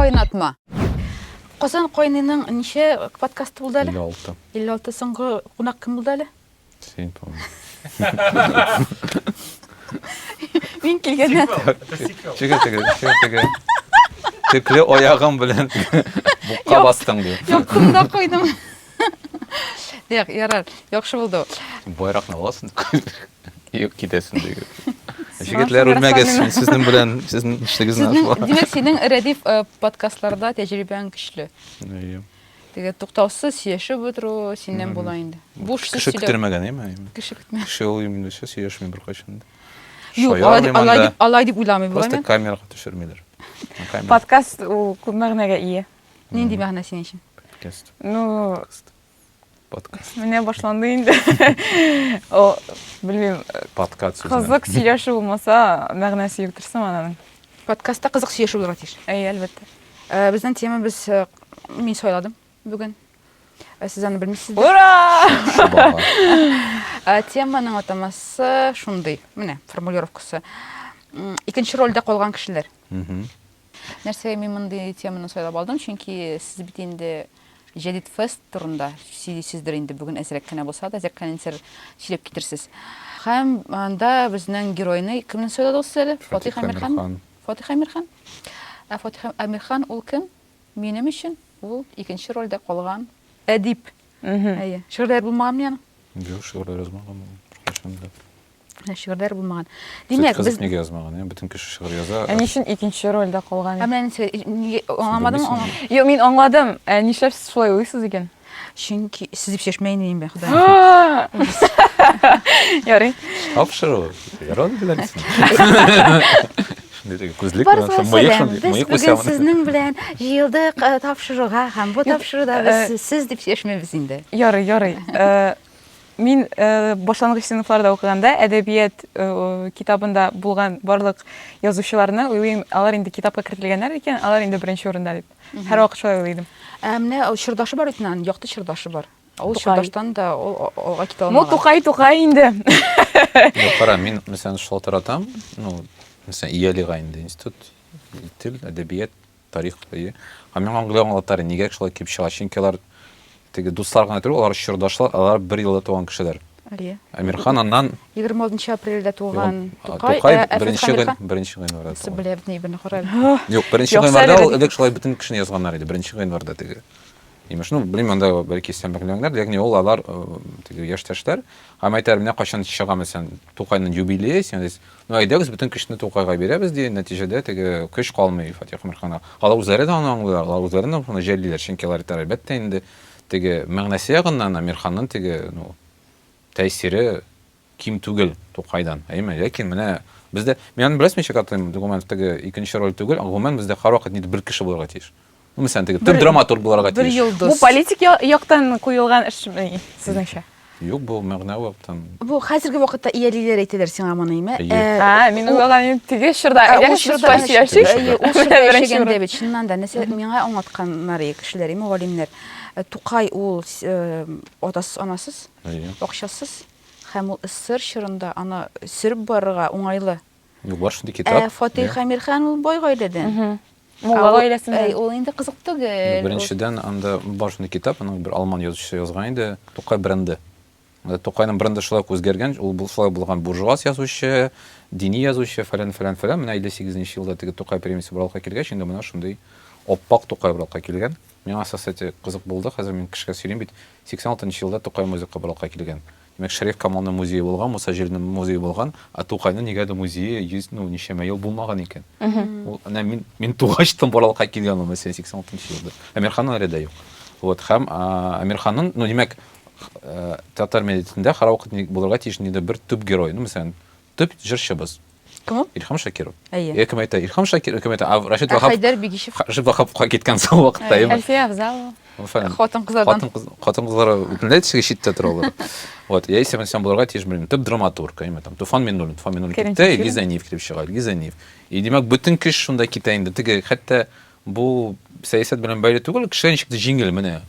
Кайнатма. Казан кайнының ничә подкасты булды әле? 56. 56 соңгы кунак кем булды әле? Сен, по-моему. Мин килгәннән. Чеге. Текле аягым белән букка бастың ди. Юк, кымда койдым. Дәк, ярар. Яхшы булды. Байракны аласың. Юк, китәсең ди. Җегетләр үлмәгәсез, сезнең белән сезнең эшлегезне ачыла. Димәк, синең рәдиф подкастларда тәҗрибәң көчле. Теге туктаусыз сөйләшеп утыру синнән була инде. Буш сүз Кеше сөйләп. көттермәгән, әйме? Кеше көтмә. Кеше ул именно сөйләшми бер кайчан. Юк, алай дип уйламый була Просто мен. камерага төшермиләр. Подкаст ул күп мәгънәгә ия. Нинди мәгънә синең өчен? Подкаст. Ну, Подкаст. менә башланды инде. О, белмим, Подкаст. кызык сөйләшү булмаса, мәгънәсе юктырсың аның. Подкастта кызык сөйләшү булырга тиеш. Әлбәттә. Безнең тема мин сайладым бүген. Сез аны белмисез. Ура! Теманың атамасы шундый. Менә формулировкасы. Икенче рольдә калган кешеләр. Нәрсәгә мин мондый теманы сайлап алдым? Чөнки сез бит инде Җәдид фест турында сөйлисездер инде бүген әзрәк кенә булса да, әзрәк кенә сөйләп китерсез. Һәм анда безнең геройны кемне сайладыгыз әле? Фатих Әмирхан. Фатих Әмирхан. Фатих Әмирхан ул кем? Минем өчен ул икенче рольдә калган әдип. Әйе. Шигырьләр булмаган яны? Юк, шигырьләр язмаган. Кайчанда. Шигырьләр булмаган. Димәк, без нигә язмаган, бөтен кеше шигырь яза. Ә нишен икенче рольдә калган? Мен аңламадым. Юк, мин аңладым. Ә нишләп сез шулай уйлыйсыз икән? Чөнки сез дип сөйләшмәyin инде, Ходай. Ярый. Тапшыру. Ярады беләсең. Күзлек Без бүген сезнең белән җыелдык тапшыруга һәм бу тапшыруда без сез дип сөйләшмәбез инде. Ярый. Мин башлангыч сыйныфларда укыганда әдәбият китабында булган барлык язучыларны уйлыйм, алар инде китапка кертелгәннәр икән, алар инде беренче урында дип. Һәр вакыт шулай уйлыйдым. Менә чырдашы бар икән, якты чырдашы бар. Ул чырдаштан да алга китә Мо алмаган. Тукай инде. Кара, мин мәсәлән шалтыратам, мәсәлән, Иялига инде институт, тел, әдәбият, тарих бие. Мен аңлаганлыктары нигә шулай кип чыга? Чөнки алар теге дуслар гына түгел, алар чырдашлар, алар бер елда туган кешеләр. Әмирхан аннан 26 апрельдә туган Тукай беренче гыйнварда. Сез беләбез ни берне карар. Юк, беренче гыйнварда элек шулай бөтен кешене язганнар иде, беренче гыйнварда теге. Имеш, белмим, анда бәлки сән белгәннәр, ягъни ул алар теге яшьтәшләр, һәм әйтәр менә кайчан чыга мәсәлән Тукайның юбилее, сез, әйдәгез бөтен кешене Тукайга бирәбез ди, нәтиҗәдә теге көч калмый Фатих Әмирханга. Алар үзләре дә аны аңлыйлар, алар үзләренә моны җәллиләр, чөнки алар әлбәттә инде теге мәгънәсе ягыннан Әмирханның теге, тәэсире ким түгел Тукайдан. Әйме, ләкин менә бездә мен беләсем ничек атыйм, документ теге икенче роль түгел, гомумән бездә һәрвакыт бер кеше булырга тиеш. Мәсәлән, теге төп драматург булырга тиеш. Бу политик яктан куелган эш сезнеңчә. Юк, бу мәгънә вактан. Бу хәзерге вакытта иялиләр әйтәләр сиңа моны, име? Мин уйлаган теге шырда, Ул шырда яшәгәндә бит, чыннан да, миңа аңлатканнар кешеләр, име, галимнәр. Тукай ул атасыз, анасыз, акчасыз, һәм ул СССР чорында аны сөреп барырга уңайлы. Юк, бар шундый китап. Фатих Әмирхан ул бай гаиләдән. Мулла гаиләсеннән. Ул инде кызык түгел. Беренчедән анда бар шундый китап, аның бер алман язучысы язган иде, Тукай бренды. Тукайның бренды шулай үзгәргән, ул шулай булган буржуаз язучы, дини язучы, фәлән. Менә 58нче елда теге Тукай премиясе бралга килгәч, инде менә шундый оппак Тукай бралга килгән. Миңа асасы кызык булды, хәзер мин кешегә сөйлим бит, 86нчы елда Тукай музыка бралга килгән. Демәк, Шәриф Камалның музее булган, Муса Җилнең музее булган, а Тукайның нигәдә музее 100, ничәмә ел булмаган икән. Ул мин тугач тын бралга килгән ул мәсәлән 86нчы елда. Әмирханның әле дә юк. Һәм Әмирханның, димәк, театр мәдәниятендә һәрвакыт булырга тиеш инде бер төп герой, мәсәлән, төп җырчыбыз. Кем? Илһам Шакиров. Кем әйтә? Илһам Шакиров, кем әйтә? Рашид Хайдар Бигишев. Вахапка киткән сау вакытта. Әлфия Афзалова. Хатын-кызлар бөтенләй читтә торалар. Я исән булырга тиеш белмим. Төп драматург, Туфан Миннуллин китә, Гизаниев килеп чыга, Гизаниев. И димәк, бөтен кеше шунда китә инде. Теге хәтта бу сәясәт белән бәйле түгел, кеше ничек җиңел менә.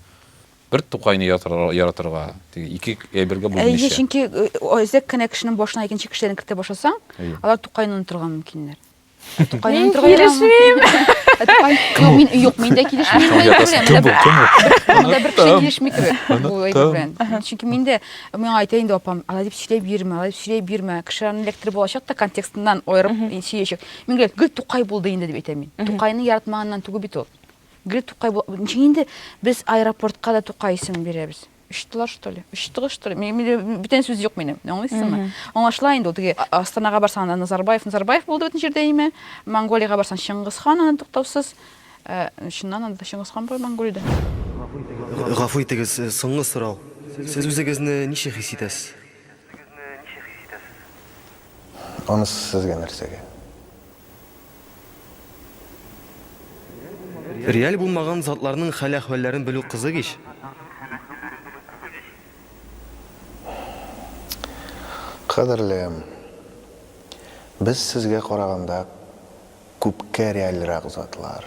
Бер Тукайны яратырга, теге ике әйбергә бүленешә. Чөнки өзек кенә кешенең башына икенче кешеләрне кертә башласаң, алар Тукайны онытырга мөмкиннәр. Мин килешмим. Мин юк, мин дә килешмим. Монда бер кеше килешми кебек. Бу әйбер белән. Чөнки миндә миңа әйтә инде апам, ала дип сөйләп йөрмә, ала дип сөйләп йөрмә. Кешеләрнең электр булачак та контекстыннан аерып сөйләячәк. Мин гел гел Тукай булды инде дип әйтәм мин. Тукайны яратмаганнан түгел бит ул. Гел Тукай бул. Чөнки инде без аэропортка да Тукай исемен бирәбез. Үштылар, что ли? Үштыгы, что ли? Бүтән сүз юк минем. Аңлыйсызмы? Аңлашыла инде ул теге Астанага барсаң да Назарбаев булды бөтен җирдә име? Монголияга барсаң Чингис хан аны туктаусыз. Шуннан анда Чингис хан бар Монголиядә. Гафу итегез, соңгы сорау. Сез үзегезне ничек хис итәсез? Аны сезгә нәрсәгә? Реаль булмаган затларның хәл-әхвәлләрен белү кызык иш. Кадерлем, без сезгә караганда күпкә реальрак затлар.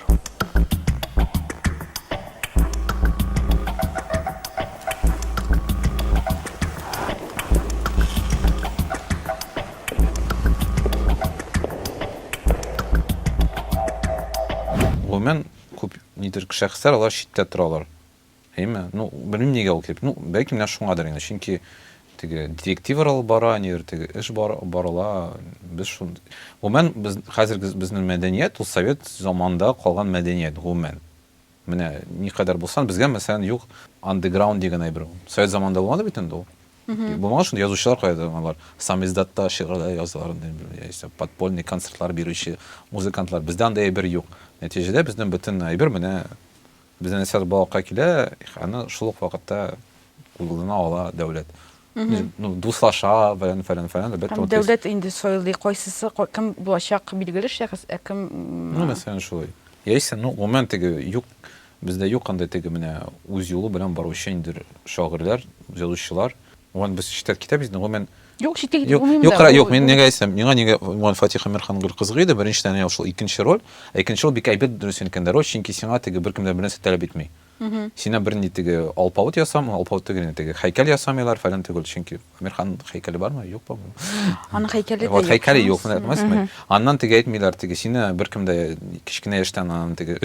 Гомумән күп нидер шәхесләр алар читтә торалар. Әйме? Ну, белмим нигә ул килеп. Ну, бәлки менә шуңадыр инде. Чөнки теге директивалар алып бара, нидер теге эш барыла. Без шун. Гомумән без хәзерге безнең мәдәният ул совет заманында калган мәдәният гомумән. Менә никадәр булсан, безгә мәсәлән юк underground дигән әйбер. Совет заманында булмады бит инде ул. Булмаган шунда язучылар кайда алар. Самиздатта шигырьләр язалар, яисә подпольный концертлар бирүче музыкантлар. Бездә анда әйбер юк. Нәтиҗәдә безнең бөтен әйбер менә безнең әсәр балыкка килә, аны шул ук вакытта кулына ала дәүләт. Ну, дуслаша, фәлән. Дәүләт инде сойлый, кайсысы кем булачак билгеле шәхес, кем. Ну, мәсәлән, шулай. Яисә, ну, гомумән теге юк, бездә юк анда теге менә үз юлы белән баручы инде шагыйрьләр, язучылар. Гомумән без читтә китәбез, гомумән Юк, читтә Юк, мен нигә әйтсәм, миңа Фатих Әмирхан гел кызык иде, беренчедән ул шул икенче роль, икенче роль бик әйбәт дөресен кендә роль, чөнки сиңа теге беркемдә бернәрсә таләп итми. Сиңа бер ни теге алпавыт ясам, алпавыт теге теге һәйкәл ясамыйлар фәлән түгел, чөнки Әмирхан һәйкәле бармы? Юкмы? Аны һәйкәле Вот һәйкәле юк, белмәсезме? Аннан теге әйтмиләр, теге сине беркемдә кичкенә яшьтән аны теге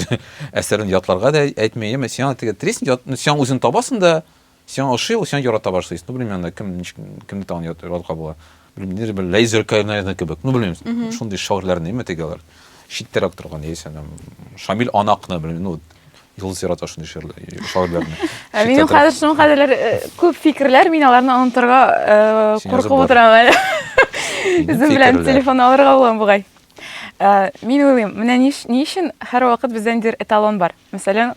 әсәрен ятларга да әйтмәйме, сиңа теге тресн, сиңа үзең табасың да, сиңа ошый, сиңа ярата башлыйсың. Ну, белмәм, кемне тагын яратырга була. Bilmiyorum, bir laser kaynağı kebek. Ne bileyim, şunday şairler neyme tegeler. Şitterek turgan yeysen, Şamil Anak'na bilmiyorum, no, yıldız yarata şunday şairlerni. Benim kardeşim kadarlar көп fikirler, min alarını anlatırga korkup oturam. Bizim bilen telefon alırga bulan buğay. Мен ойлайм, менә ни өчен һәр вакыт бездән дир эталон бар. Мәсәлән,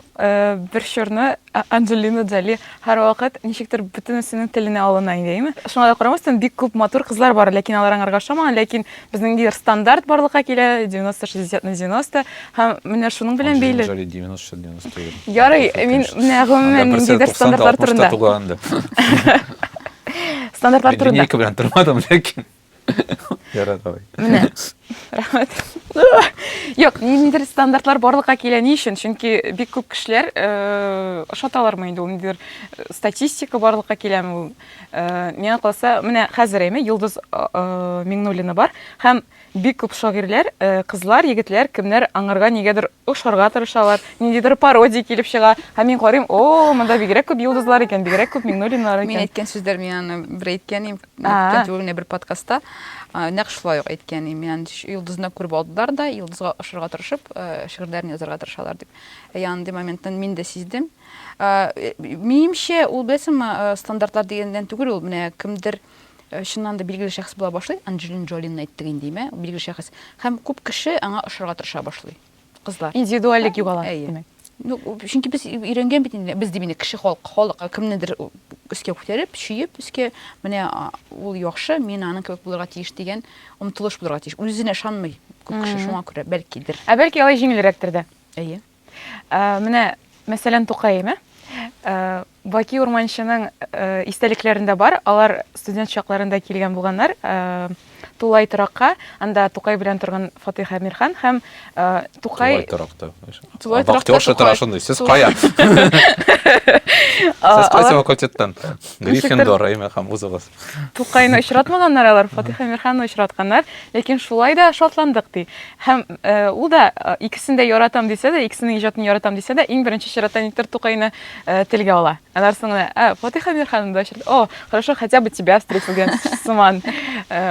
бер шурны Анджелина Джоли һәр вакыт ничектер бөтенесенең теленә алына инде, шуңа да карамастан бик күп матур кызлар бар, ләкин алар аңарга ошамаган, ләкин безнең дир стандарт барлыкка килә 90-60-90 һәм менә шуның белән бәйле. Джоли 90-90. Ярый, мин менә гомумән ниндидер стандартлар турында. Стандартлар турында. Линейка белән тормадым, ләкин яратабай. Менә. Рәхмәт. Юк, ниндидер стандартлар барлыкка килә ни өчен? Чөнки бик күп кешеләр ошаталармы инде ул ниндидер статистика барлыкка киләме ул. Миңа калса, менә хәзер әйме Йолдыз Миңнуллина бар һәм бик күп шагыйрьләр, кызлар, егетләр, кемнәр аңарга нигәдер ошарга тырышалар, ниндидер пародия килеп чыга. Һәм мин карыйм, о, монда бигрәк күп Йолдызлар икән, бигрәк күп Миңнуллиналар икән. Мин әйткән сүзләр миңа бер әйткән, кәнтүгенә бер подкастта, нәкъ шулай ук әйткән, мин Йолдызны күреп алдылар да, Йолдызга ошарга тырышып, шигырьләрне язарга тырышалар дип. Янды моменттан мин дә сиздем. Минемчә, ул беләсеңме, стандартлар дигәндән түгел, ул менә кемдер шуннан да билгеле шәхес була башлый, Анджелина Джолины әйттек инде, билгеле шәхес. Һәм күп кеше аңа ошарга тырыша башлый. Кызлар. Индивидуальлек югала, димәк. Ну, чөнки без өйрәнгән бит инде, без димәк кеше халык кемнедер өскә күтәреп, шуеп, өскә менә ул яхшы, мин аның кебек булырга тиеш дигән омтылыш булырга тиеш. Үзенә ышанмый күп кеше шуңа күрә, бәлкидер. Бәлки алай җиңелрәктер дә. Әйе. Менә мәсәлән Тукайма, Баки Урманчының истәлекләрендә бар, алар студент чакларында килгән булганнар. Тулай торакка, анда Тукай белән торган Фатих Әмирхан һәм Тукай торакта. Тулай торакта Актер Тукай. шатырашындай. Сез кая? Сез кайсы факультеттан? Гриффиндор әйме һәм узыгыз. Тукайны очратмаганнар алар, Фатих Әмирханны очратканнар, ләкин шулай да шатландык ди. Һәм ул да икесен дә яратам дисә дә, икесенең иҗатын яратам дисә дә, иң беренче чиратта никтер Тукайны телгә ала. Алар соңына, Фатих Әмирханны да очрат. О, хорошо, хотя бы тебя встретилгән сыман.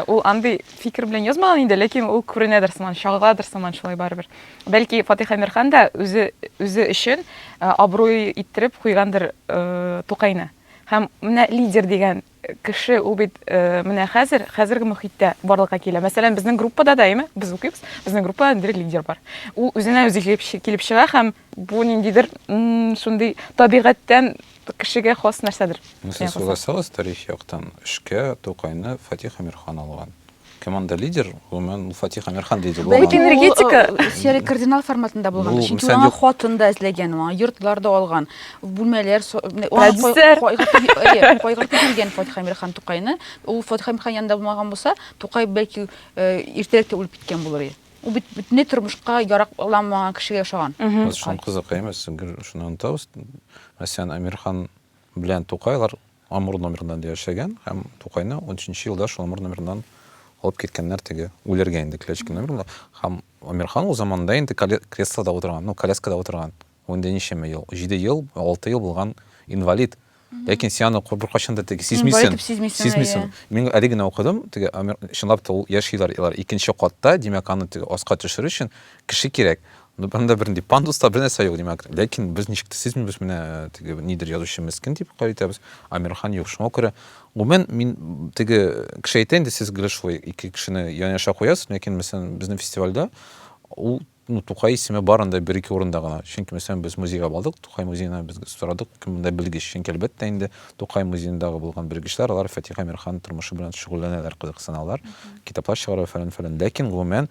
Ул андый фикер белән язмаган инде, ләкин ул күренәдер сыман, шагыладыр сыман шулай барыбер. Бәлки Фатих Әмирхан да үзе өчен абруй иттереп куйгандыр Тукайны. Һәм менә лидер дигән кеше ул бит менә хәзерге мөхиттә барлыкка килә. Мәсәлән, безнең группада да әйме, без укыйбыз, безнең группада директ лидер бар. Ул үзенә үзе килеп чыга һәм бу ниндидер шундый табигатьтән кешегә хас нәрсәдер. Сез уйласагыз, тарих яктан эшкә Тукайны Фатих Әмирхан алган. Команда лидер, гомумән Фатих Әмирхан лидер булган. Бәлки энергетика серия кардинал форматында булган. Бу, Чөнки мисәл, аңа юк. хатын да эзләгән, аңа йортларда алган, бүлмәләр, Продюсер. кайгыртып килгән Фатих Әмирхан Тукайны. Ул Фатих Әмирхан янында булмаган булса, Тукай бәлки иртәрәк тә үлеп киткән булыр иде. Ул бит бөтенләй тормышка яракламаган кешегә ошаган. Без шуны кызык әймәс, шуны онытабыз. Мәсәлән, Әмирхан белән Тукайлар Амур номерында яшәгән һәм Тукайны 13-нче елда шул Амур номерыннан алып киткәннәр теге үләргә инде Клячки номерында. Һәм Әмирхан ул заманда инде креслода утырган, коляскада утырган. Ул инде ничәме ел? 7 ел, 6 ел булган инвалид. Ләкин син аны бер кашан да теге сизмисең. Мин әле генә укыдым, теге чынлап та ул яшилар, икенче катта, димәк аны теге аска төшерү өчен кеше кирәк. Бunda бернди пандуста бер нәрсә юк димәк. Ләкин без ничек тә сизмибез менә теге нидер язучы мескен дип кайтабыз. Әмирхан юк. Шуңа күрә мин теге кеше әйтә инде сез гелеш шулай ике кешене яныша куясыз, ләкин мәсәлән безнең фестивальдә ул Тукай исеме барында бер-ике урында гына. Чөнки мәсәлән без музейга бардык, Тукай музеена без сорадык, кемдә белгеч. Чөнки әлбәттә инде Тукай музеендагы булган белгечләр, алар Фатих Әмирхан тормышы белән шөгыльләнәләр, кызыксыналар, китаплар чыгара фәлән. Ләкин гомумән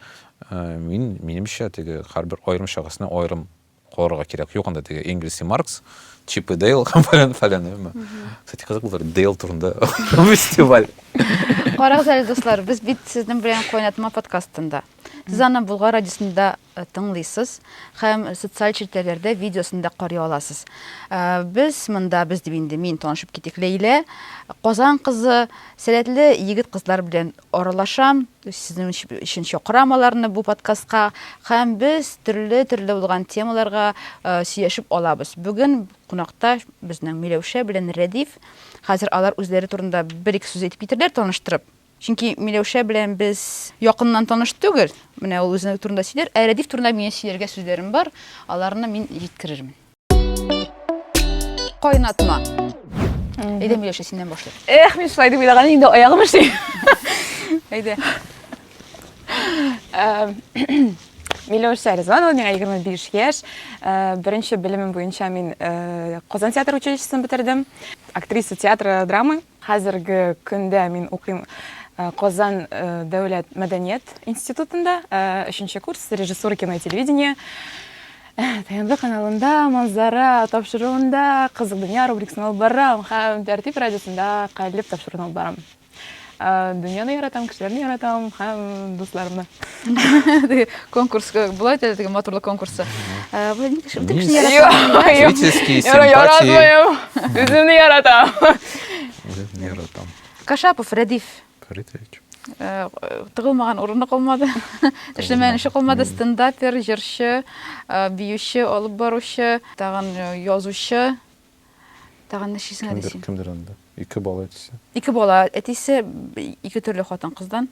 минемчә теге һәрбер аерым шәхесне аерым карарга кирәк. Юк анда теге Энгельс и Маркс, Чип и Дейл фәлән. Кстати, кызык булыр Дейл турында фестиваль. Карагыз әле, дуслар, без бит сезнең белән кайнатма подкастында. Сез аны Булгар радиосында тыңлыйсыз һәм социаль челтәрләрдә видеосында карый аласыз. Без монда, без дип инде мин танышып китик. Ләйлә, Казан кызы, сәләтле егет кызлар белән аралашам. Сезнең өчен чакырам аларны бу подкастка һәм без төрле булган темаларга сөйләшеп алабыз. Бүген кунакта безнең Миләүшә белән Рәдиф. Хәзер алар үзләре турында бер-ике сүз әйтеп китерләр, таныштырып. Чөнки Миләүшә белән без якыннан таныш түгел. Менә ул үзенең турында сөйләр, Рәдиф турында мине сөйләргә сүзләрем бар. Аларны мин җиткерермен. Кайнатма. Әйдә, Миләүшә, синнән башлый. Эх, мин шулай дип уйлаган инде аягым эшли. Әйдә. Миләүшә Ризванова, миңа 25 яшь. Беренче белемем буенча мин Казан театр училищесын бетердем. Актриса театра, драмы. Хәзерге көндә мин укыйм Казан дәүләт мәдәният институтында, 3нче курс, режиссура кино и телевидение. ТНВ каналында манзара тапшыруында кызык дөнья рубрикасын алып барам һәм Тәртип радиосында калип тапшыруын алып барам. Дөньяны яратам, кешеләрне яратам һәм дусларымны. Конкурс була иде, теге матурлык конкурсы. Бу ник кеше Зрительские симпатии. Яратмыйм. Үземне яратам. Яратам. Кашапов Рәдиф. Фаритович. Тыгылмаган урыны калмады. Эшләмәгән эше калмады. Стендапер, җырчы, биюче, алып баручы, тагын язучы. Тагын ничесен дисең? Кемдер анда? 2 бала әтисе. 2 бала, әтисе 2 төрле хатын кыздан.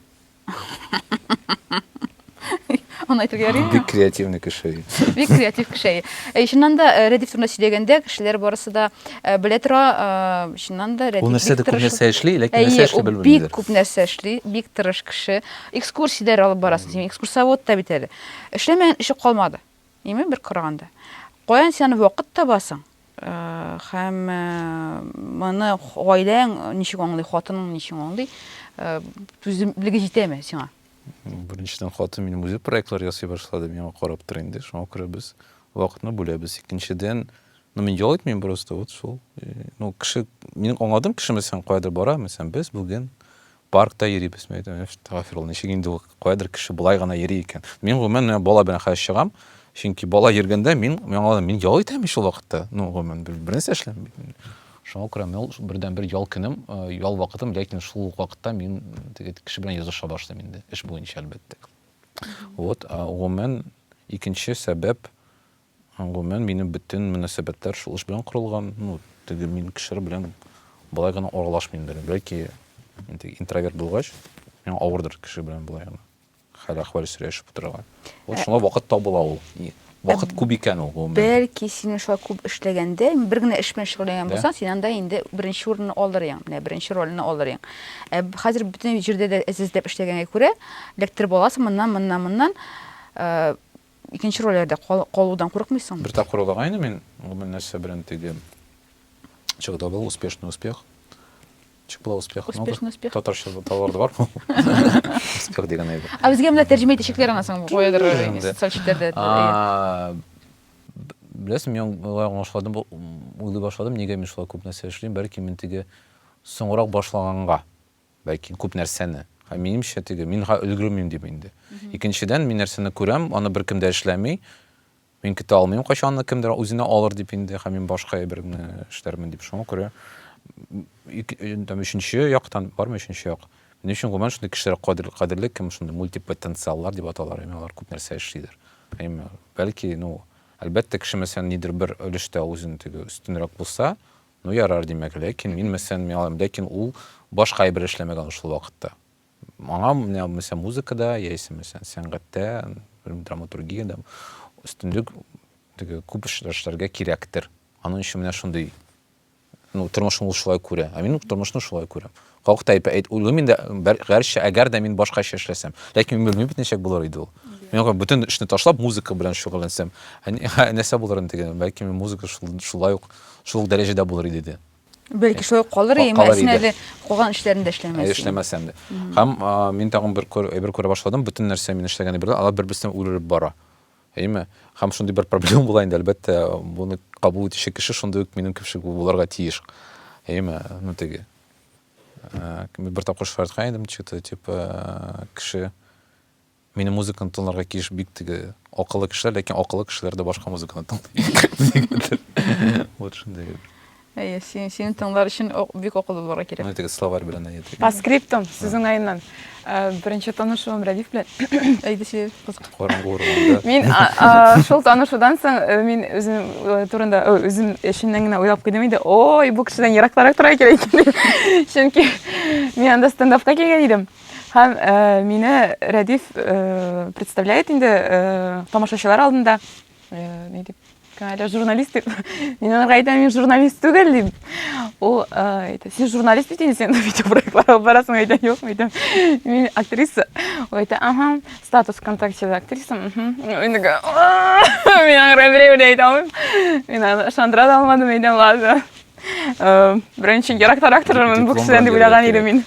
Аны әйтергә ярый. Бик креативный кеше. Бик креатив кеше. Шуннан да Рәдиф турында сөйләгәндә кешеләр барысы да белә тора, шуннан да Рәдиф. Ул нәрсәдә күп нәрсә эшли, ләкин нәрсә эшли белмиләр. Бик күп нәрсә эшли, бик тырыш кеше. Экскурсияләр алып барасы, син экскурсоводта бит әле. Эшләмәгән эше калмады. Ниме бер караганда. Каян син вакыт табасың? Һәм моны гаиләң ничек аңлый, хатының ничек аңлый? Түземлеге җитәме сиңа? Беренчедән хатын минем үзе проектлар ясый башлады, миңа карап тора инде. Шуңа күрә без вакытны бүләбез. Икенчедән, мин ял итмим просто вот шул. Кеше, мин аңладым, кеше мәсәлән кайда бара, мәсәлән без бүген паркта йөрибез, мен әйтәм, тагфирулла, ничек инде ул кайдыр кеше булай гына йөри икән. Мин гомумән бала белән хәзер чыгам, чөнки бала йөргәндә мин ял итәм шул вакытта. Ну, гомумән бернәрсә эшләмим. Шуңа күрә мен бердән-бер ял көнем, ял вакытым, ләкин шул вакытта мин теге кеше белән языша башлыйм инде, эш буенча әлбәттә. Вот, гомумән икенче сәбәп, гомумән минем бөтен мөнәсәбәтләр шул эш белән корылган. Ну, теге мин кешеләр белән болай гына аралашмыйм дә. Бәлки интроверт булгач, мин авырдыр кеше белән болай гына. Хәл-әхвәл сөйләшеп утырырга. Вот шуңа вакыт табыла ул. Вакыт күп икән ул гомумән. Бәлки син шулай күп эшләгәндә, бер генә эш белән шөгыльләнгән булсаң, син анда инде беренче урынны алырың, менә беренче рольне алырың. Хәзер бөтен җирдә дә эзләп эшләгәнгә күрә, лектор баласы моннан икенче рольләрдә калудан курыкмыйсың. Бер тапкыр улагайны мин, гомумән нәрсә белән теге чыгды был успешный успех. Чыгла успех. Успешный успех. Татарча товарды бар. Успех дигән иде. Безгә менә тәрҗемә итәчәкләр анасың, куядыр социаль Беләсем, мин уйлый башладым, нигә мин шулай күп нәрсә эшлим, бәлки мин теге соңрак башлаганга, бәлки күп нәрсәне. Минемчә теге мин өлгермим дип инде. Икенчедән мин нәрсәне күрәм, аны беркем дә эшләми. Мин көтә алмыйм, кайчан кемдер үзенә алыр дип инде, һәм мин башка бер генә эшләрмен дип шуңа күрә. Өченче яктан бармы өченче як? Минем өчен гомумән шундый кешеләр кадерле, кем шундый мультипотенциаллар дип аталар, алар күп нәрсә эшлидер. Бәлки, ну, әлбәттә кеше мәсәлән нидер бер өлештә үзен теге өстенрәк булса, ну ярар димәк, ләкин мин мәсәлән, ләкин ул башка бер эшләмәгән шул вакытта. Аңа мәсәлән музыкада, яисә мәсәлән сәнгатьтә, драматургиядә өстенлек теге күп эшләргә кирәктер. Аның өчен менә шундый, ну, тормышны ул шулай күрә. Мин тормышны шулай күрәм. Калыкта әйт, уйлыйм инде, гәрчә әгәр дә мин башка эшләсәм, ләкин мин белмим ничек булыр иде ул. Мин бөтен эшне ташлап музыка белән шөгыльләнсәм, нәрсә булыр инде? Бәлки мин музыка шулай ук шул дәрәҗәдә булыр иде. Бәлки шулай калыр иде, мәсәлән әле калган эшләрендә эшләмәсәң. Эшләмәсәм дә. Һәм мин тагын бер күрә башладым, бөтен нәрсә мин эшләгән бирде, алар бер-берсенә үрелеп бара. Әйме? Һәм шундый бер проблема була инде, әлбәттә, буны кабул итүче кеше шундый ук минем кебек булырга тиеш. Әйме? Ну теге. Бер тапкыр шартка идем, чыкты, типа, кеше минем музыканы тыңларга киш бик теге акыллы кешеләр, ләкин акыллы кешеләр дә башка музыканы тыңлый. Вот шундый. Син тыңлар өчен бик акыллы булырга кирәк. Теге словарь белән әйтә. По скриптум, сезнең айыннан. Беренче танышуым Рәдиф белән. Әйдә син кызык. Караңгы урында. Мин шул танышудан соң мин үзем турында үзем эшеннән генә уйлап куйдым инде. Ой, бу кешедән еракларак тора кирәк икән. Чөнки мин анда стендапка килгән идем. Һәм мине Рәдиф представляет инде тамашачылар алдында. Ни дип, кемәле журналист дип. Мин аңа әйтәм, мин журналист түгел дип. Ул әйтә, син журналист бит инде, сен видеопроектлар барасың, әйтә, юк, әйтәм. Мин актриса. Ул әйтә, ага, статус ВКонтактеда актриса. Мин аңа берәү әйтәм. Мин шандыра да алмадым, әйтәм, ладно. Беренче ярактарак торырмын бу кешедән дип уйлаган идем мин.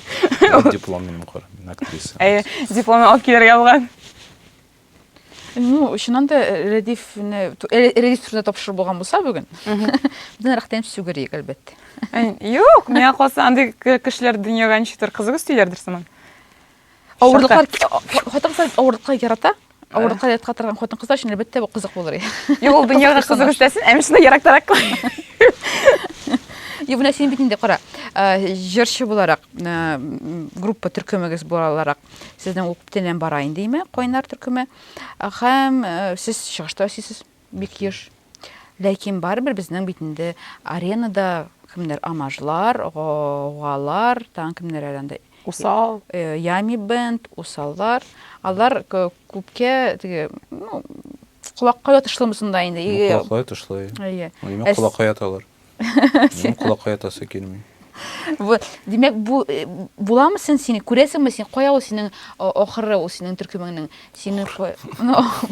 Диплом минем кара, актриса. Дипломны алып килергә булган. Ну, шуннан да Рәдифне турында тапшырып булган булса бүген. Безнең рәхтәм сүгәрик әлбәттә. Юк, миңа калса андый кешеләр дөньяга ничектер кызык өстиләрдер сыман. Авырлыклар, хатын-кызлар авырлыкка ярата. Авырлыкка ятка торган хатын-кызлар өчен әлбәттә бу кызык булыр. Юк, ул дөньяга кызык өстәсен, әмешне ярактарак. Ебүнә син бит инде кара. Җырчы буларак, группа төркемегез буларак, сезнең ул күптәннән бара индеме? Кайнар төркеме. Һәм сез чыгышта сез бик еш. Ләкин барыбер безнең бит инде аренада кемнәр амажлар, галар, тан кемнәр аренда. Усал. Ями бенд, усаллар. Алар күпкә теге, ну, кулакка ятышлымысында инде. Кулакка ятышлый. Мин кулакка яталар. Мин кулакка ятасы килми. Димәк, буламы син күрәсеңме син кая ул синең ахыры, ул синең төркемеңнең синең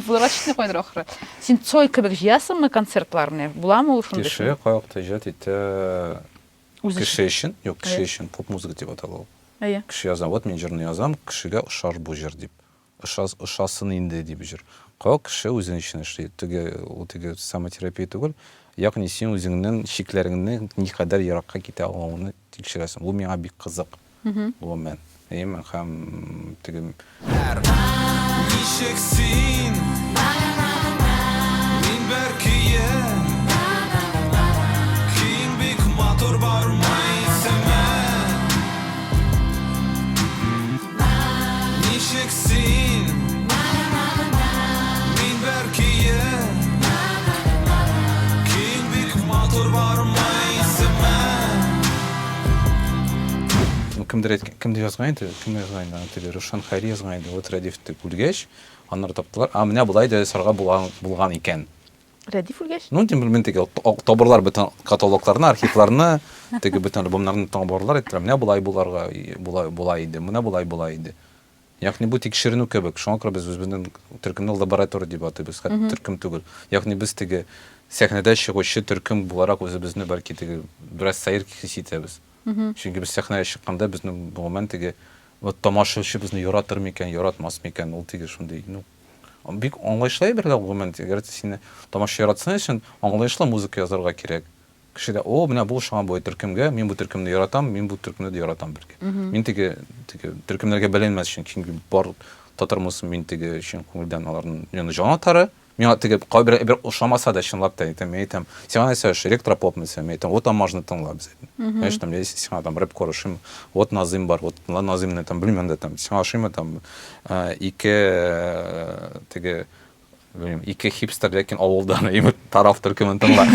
булырга чыкны кайдыр ахыры. Син цой кебек җыясыңмы концертларны? Буламы ул шундый? Кеше каякта җат итә. Кеше өчен, юк, кеше өчен поп музыка дип атала. Кеше язам, вот мин җырны язам, кешегә ошар бу җыр дип. Ошасын инде дип җыр. Кая кеше үзен өчен эшли. Теге самотерапия түгел. Ягъни син үзеңнең шикләреңне никадәр еракка китә алуыңны тикшерәсең. Бу миңа бик кызык. Гомумән. Әйме, һәм теге Нишексин Мин бәркие Киң бик матур бармай сәмә Нишексин Мин бәркие Киң бик матур бармай сәмә кімді жазған еді? Кім жазған еді? Теге Рушан Хайри жазған еді. Вот Радифті күлгеш, анар таптылар. Менә бұлай да сарға булган икән. Рәдиф үлгәч? Ну, тем более теге табырлар бөтен каталогларны, архивларны, теге бөтен альбомнарны табырлар иттеләр. Менә бұлай буларга, булай иде. Менә бұлай иде. Ягъни бу тикшеренү кебек. Шуңа күрә без үзебезнең төркемне лаборатория дип атыйбыз. Төркем түгел. Ягъни без теге сәхнәдә чыгучы төркем буларак үзебезне бәлки теге бераз сайыр хис итәбез. Чөнки без сәхнәгә чыкканда безнең бу момент теге вот тамашачы безне яратыр микән, яратмас микән, ул теге шундый, ну, бик аңлаешлы бер момент. Әгәр сине тамаша яратсаң өчен аңлаешлы музыка язарга кирәк. Кешедә, о, менә бу шуңа бу төркемгә, мин бу төркемне яратам, мин бу төркемне дә яратам бергә. Мин теге төркемнәргә бәйләнмәс өчен, чөнки бар татармысын мин теге өчен күңелдән аларның җанатары. Миңа теге бер ошамаса да чынлап та әйтәм, сиңа нәрсә электропоп мәсәлән, әйтәм, вот там можно тыңлап. Знаешь, там есть сиңа там рэп корышым, вот Назым бар, вот Назымны там белмәм дә там, сиңа шыймы там теге ике хипстер ләкин авылдан тараф төркемен тыңла.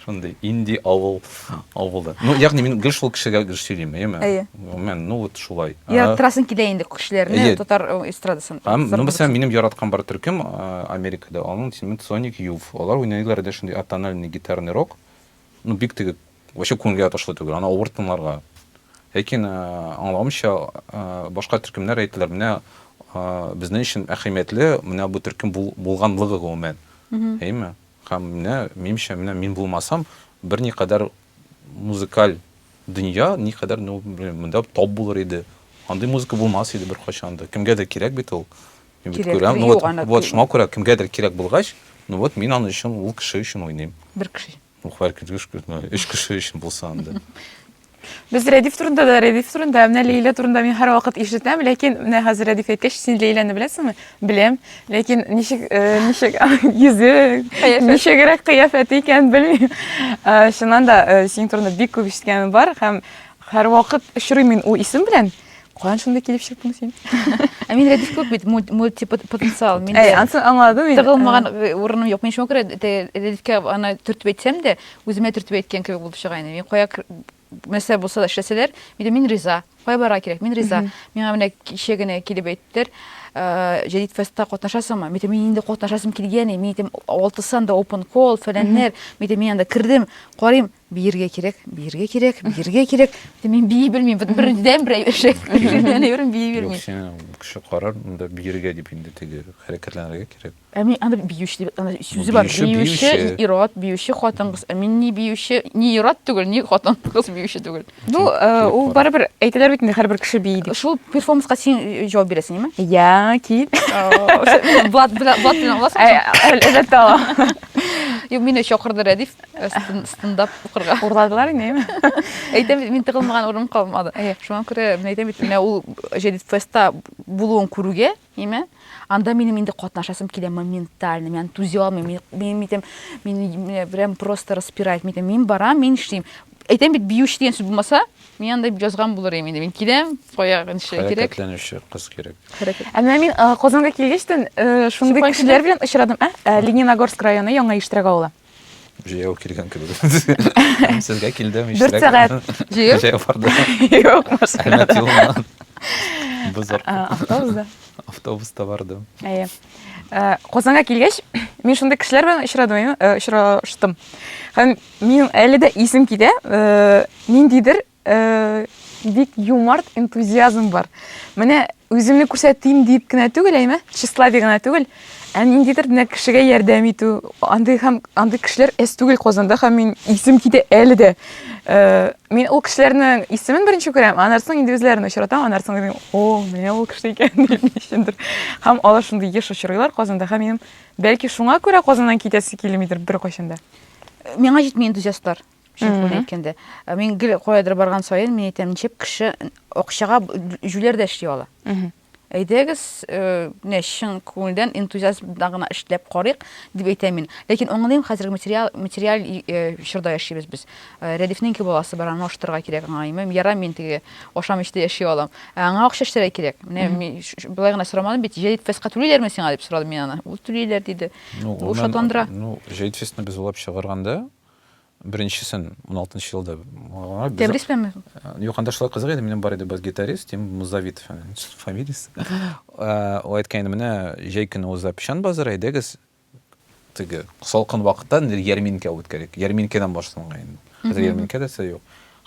Шундый инди авылда. Ну, ягъни мин гел шул кешегә гел сөйлим, әйме? Мен, ну вот шулай. Яратырасың килә инде кешеләрне татар эстрадасын. Ну, mesela минем яраткан бар төркем Америкада, аның исеме Sonic Youth. Алар уйныйлар да шундый атональный гитарный рок. Ну, бик теге вообще күңелгә ташлы түгел. Аны авыр тыңларга. Ләкин аңламыйча башка төркемнәр әйттеләр, менә безнең өчен әһәмиятле менә бу төркем булганлыгы гомумән. Әйме? Һәм менә минемчә менә мин булмасам, берникадәр музыкаль дөнья никадәр, ну, монда топ булыр иде. Андый музыка булмас иде беркайчан да. Кемгәдер кирәк бит ул. Мин бит күрәм, ну вот шуңа күрә кемгәдер кирәк булгач, ну вот мин аны өчен ул кеше өчен уйныйм. Бер кеше. Ну, һәр кеше өчен булса анда. Без Рәдиф турында менә Лейла турында мин һәр вакыт ишетәм, ләкин менә хәзер Рәдиф әйткәч, син Лейланы беләсеңме? Беләм, ләкин ничек йөзе, ничегрәк кыяфәте икән белмим. Шуннан да син турында бик күп ишеткәнем бар һәм һәр вакыт очрыйм мин ул исем белән. Каян шунда килеп чыктың син? Мин Рәдиф күп бит, мультипотенциал. Мин аңладым мин. Тыгылмаган урыным юк. Мин шуңа күрә Рәдифкә аны төртеп әйтсәм дә, үземә төртеп әйткән кебек булып чыга инде. Мин кая мәсәлән булса да эшләсәләр, мин риза. Кая бара кирәк? Мин риза. Миңа менә кичә генә килеп әйттеләр, Җәдид фестта катнашасыңмы? Мин инде катнашасым килгән, мин 6-сан да open call фәләннәр, мин анда кирдем, карыйм, биергә кирәк. Мин бии белмим, бердән бер эшек. Мин бии белмим. Кеше карар, монда биергә дип инде теге хәрәкәтләнергә кирәк. Мин анда биюче дип, анда сүзе бар. Биюче, ират, биюче хатын-кыз. Мин ни биюче, ни ират түгел, ни хатын-кыз биюче түгел. Ну, ул барыбер әйтәләр бит инде һәрбер кеше бии дип. Шул перформанска син җавап бирәсең, әйме? Я, кит. Блат белән аласың. Әлбәттә ала. Юк, мине чакырды Рәдиф стендап укырга. Урладылар инде, әйме? Әйтәм, мин тыгылмаган урын калмады. Шуңа күрә мин әйтәм бит, менә ул Җәдид фестта булуын күрүгә, әйме? Анда минем инде катнашасым килә моментально, мин энтузиазм, мин прям просто распирать, мин барам, мин эшлим. Әйтәм бит, биюш дигән сүз булмаса, мин анда язган булыр инде. Мин киләм, каян эшләр кирәк. Хәрәкәтләнүче кыз кирәк. Әмма мин Казанга килгәчтен шундый кешеләр белән очрадым. Лениногорск районы Яңа Иштирәк авылы. Җәяү килгән кебек. Сезгә килдем Бер сәгать. Җәяү барды. Юк, машина. Автобуста бардым. Әйе. Казанга килгәч, мин шундый кешеләр белән очраштым. Һәм мин әле дә исем китә, ниндидер бик юморт, энтузиазм бар. Менә үземне күрсәтим дип кенә түгел, әйме? Тщеславие гына түгел. Ниндидер кешегә ярдәм итү, андый кешеләр эс түгел Казанда, һәм мин исем китә әле дә. Мин ул кешеләрнең исемен беренче күрәм, аннан инде үзләрен очратам, аннан соң о, менә ул кеше икән дишендер. Һәм алар шундый еш очрыйлар Казанда, һәм минем бәлки шуңа күрә Казаннан китәсе килмидер бер кайчанда. Миңа җитми энтузиастлар. чын әйткәндә. Мин гел каядыр барган сайын мин әйтәм, ничек кеше акчага жүләр дә эшли ала. Әйдәгез, менә чын күңелдән энтузиазмда гына эшләп карыйк дип әйтәм мин. Ләкин аңлыйм, хәзерге материал чорда яшибез без. Рәдифнең ки баласы бар, аны аштырга кирәк аңа. Яра мин теге ашамышты яши алам. Аңа акча эшләргә кирәк. Менә булай гына сорамадым бит, җәдит феска түлиләрме сиңа дип сорадым мин аны. Ул түлиләр диде. Ул шатландыра. Ну, җәдит фестны без улап чыгарганда, беренчесен 16 елда Тәбрис беләнме? Юк, анда шулай кызык иде, минем бар иде бас гитарист, Тим Музавит фамилиясе. Ул әйткән менә җәй көне уза печән базары, әйдәгез теге салкын вакытта ярминкә үткәрик. Ярминкәдән башланган инде. Хәзер ярминкә дә юк.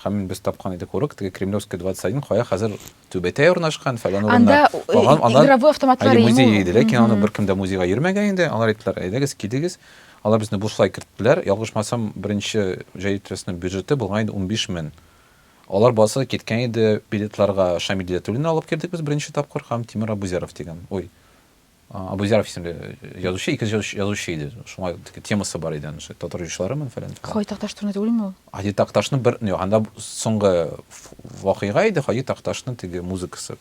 Һәм без тапкан идек урок, теге Кремлевская 21, кая хәзер түбәтә урнашкан фәлән урында. Анда игровой автоматлар музей иде, ләкин аны беркем дә музейга йөрмәгән инде. Алар әйттеләр, әйдәгез килегез. Алар безне бушлай керттеләр. Ялгышмасам, беренче җәдит фестның бюджеты булган иде 15 мең. Алар басы киткән иде билетларга Шамилия Тулина алып кирдек без беренче тапкыр һәм Тимур Абузяров дигән. Ой. Абузяров исемле язучы, ике язучы иде. Шуңа темасы бар иде, татар язучыларымын фәлән. Хай Такташ турында уйлыйм ул. Хай Такташның бер, анда соңгы вакыйга иде, Хай Такташның теге музыкасы.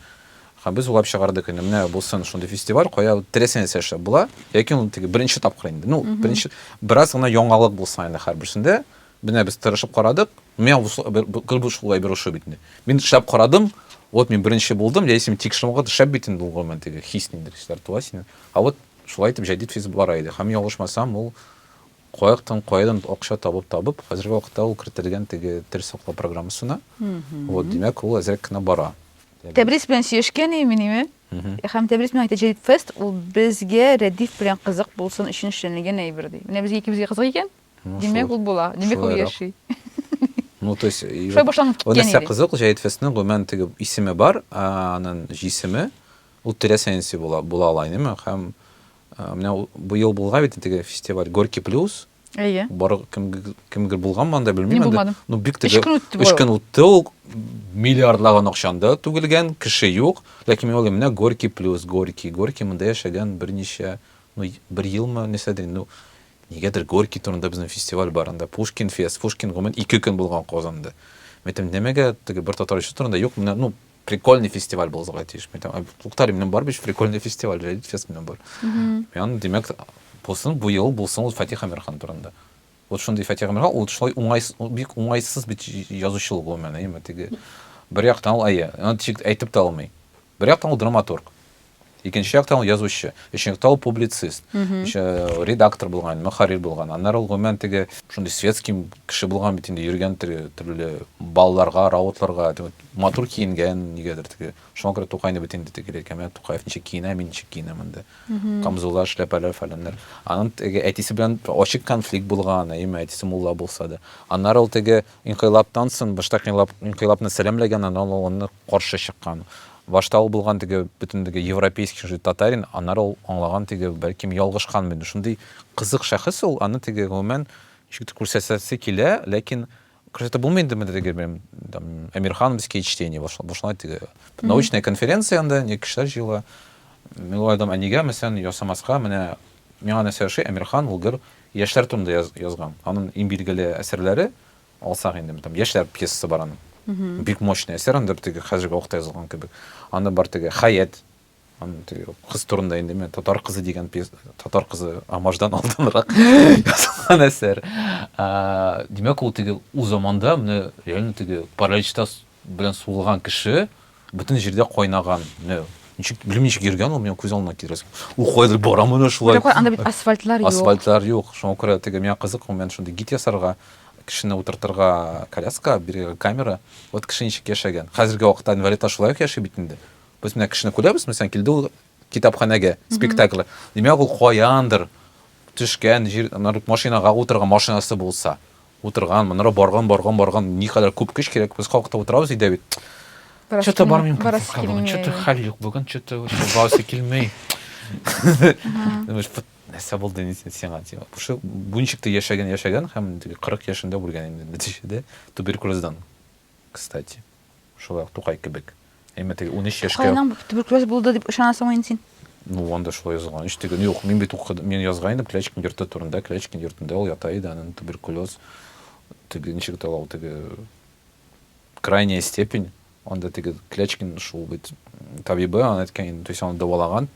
Һәм без улап чыгардык инде. Менә булсын шундый фестиваль, кая тресенсе эше була. Ләкин ул теге беренче тапкыр инде. Ну, беренче бераз гына яңалык булса инде һәрберсендә. Менә без тырышып карадык. Мен бу шулай бер ушу бит инде. Мин шәп карадым. Вот мин беренче булдым. Яисем тикшымга шәп бит инде ул мен теге хиснидер эшләр туасына. Вот шулай итеп җәдит фест бара иде. Һәм ялгышмасам, ул каядан акча табып, хәзерге вакытта ул кертелгән теге тел саклау программасына. Вот, димәк, ул әзрәк кенә бара. Тәбрис белән сөйләшкән минеме? Һәм Тәбрис белән әйтә, җәдит фест ул безгә Рәдиф белән кызык булсын өчен эшләнгән әйбер ди. Менә безгә икебезгә кызык икән. Димәк, ул була. Димәк, ул яши. Ну, то есть, шулай башланып киткән иде. Ул кызык, җәдит фестның гомән теге исеме бар, аның җисеме ул Тересенси була ала инде. Һәм менә бу ел булган бит теге фестиваль Горький плюс. Әйе. Бар кемгә булганмы анда белмим. Ну, бик теге 3 көн үтте, ул миллиардлаган акчанда түгелгән, кеше юк. Ләкин ул менә Горький плюс, Горький монда яшәгән берничә, ну, бер елмы нисәдер, ну, нигәдер Горький турында безнең фестиваль бар анда. Пушкин гомән 2 көн булган Казанда. Мәйтәм, немәгә теге бер татар турында юк, менә, ну, прикольный фестиваль булырга тиеш. Мәйтәм, туктар минем бар бит прикольный фестиваль, җәдит фест минем бар. Мен димәк, булсын бу ел булсын ул Фатих Әмирхан турында. Вот шундый Фатих Әмирхан, ул шулай бик уңайсыз бит язучылык гомән, әйме теге. Бер яктан ул аны әйтеп тә алмый. Бер яктан ул драматург. Икенче яктан ул язучы, өченче яктан ул публицист, редактор булган, мөхәррир булган. Аннары ул гомән теге шундый светский кеше булган бит инде, йөргән төрле балларга, раутларга, матур киенгән, нигәдер теге. Шуңа күрә Тукайны бит инде теге Кәмәт Тукаев ничек киенә, мин ничек киенәм инде. Камзуллар, шляпалар фәләннәр. Аның теге әтисе белән ачык конфликт булган, әйме әтисе мулла булса да. Аннары ул теге инкыйлабтан соң башта инкыйлабны сәламләгән, аны каршы чыккан. Башта ул булган теге бөтен теге европейский татарин, аннары ул аңлаган теге бәлким ялгышкан инде. Шундый кызык шәхес ул, аны теге гомән ничек күрсәтәсе килә, ләкин күрсәтә булмый инде теге Әмирхановский чтение башлана теге научная конференция анда, не кешеләр җыела. Мин уйладым, нигә мәсәлән ясамаска, менә миңа нәрсә Әмирхан ул яшьләр турында язган. Аның иң билгеле әсәрләре алсак инде, яшьләр пьесасы бар аның. Бик мощный әсәр, анда теге хәзерге вакытта язылган кебек. Анда бар теге Хаят, аны теге кыз турында инде, мен татар кызы дигән татар кызы Амаждан алданрак язылган әсәр. Димәк, ул теге ул заманда менә реально теге параличта белән сугылган кеше бөтен җирдә кайнаган. Ничек йөргән ул, мен күз алдыма китерәсем. Ул кайда бара моны шулай. Анда бит асфальтлар юк. Асфальтлар юк. Шуңа күрә теге миңа кызык, мен шундый гит ясарга, кешене утыртырга коляска, биргә камера, вот кеше ничек яшәгән. Хәзерге вакытта инвалидта шулай ук яши бит инде. Без менә кешене күрәбез, мәсәлән, килде ул китапханәгә, спектакль. Димәк, ул каяндыр төшкән, машинага утырган, машинасы булса, утырган, монда барган, никадәр күп көч кирәк, без халыкта утырабыз иде бит. Что-то бармыйм, что-то хәл юк бүген, что-то басы килмәй. Нәрсә булды инде сиңа? Бу ничек тә яшәгән һәм 40 яшендә булган инде нәтиҗәдә туберкулездан. Кстати, шулай Тукай кебек. Әйме теге 13 яшькә. Кайнан туберкулез булды дип ышанасың инде син? Ну, анда шулай язган. Иштеген юк, мин бит укыдым, мен язган идем Клячкин йорты турында, Клячкин йортында ул ята иде, аның туберкулез теге ничек талау теге крайняя степень, анда теге Клячкин шул бит табибы, аны әйткән, то есть аны дәвалаган,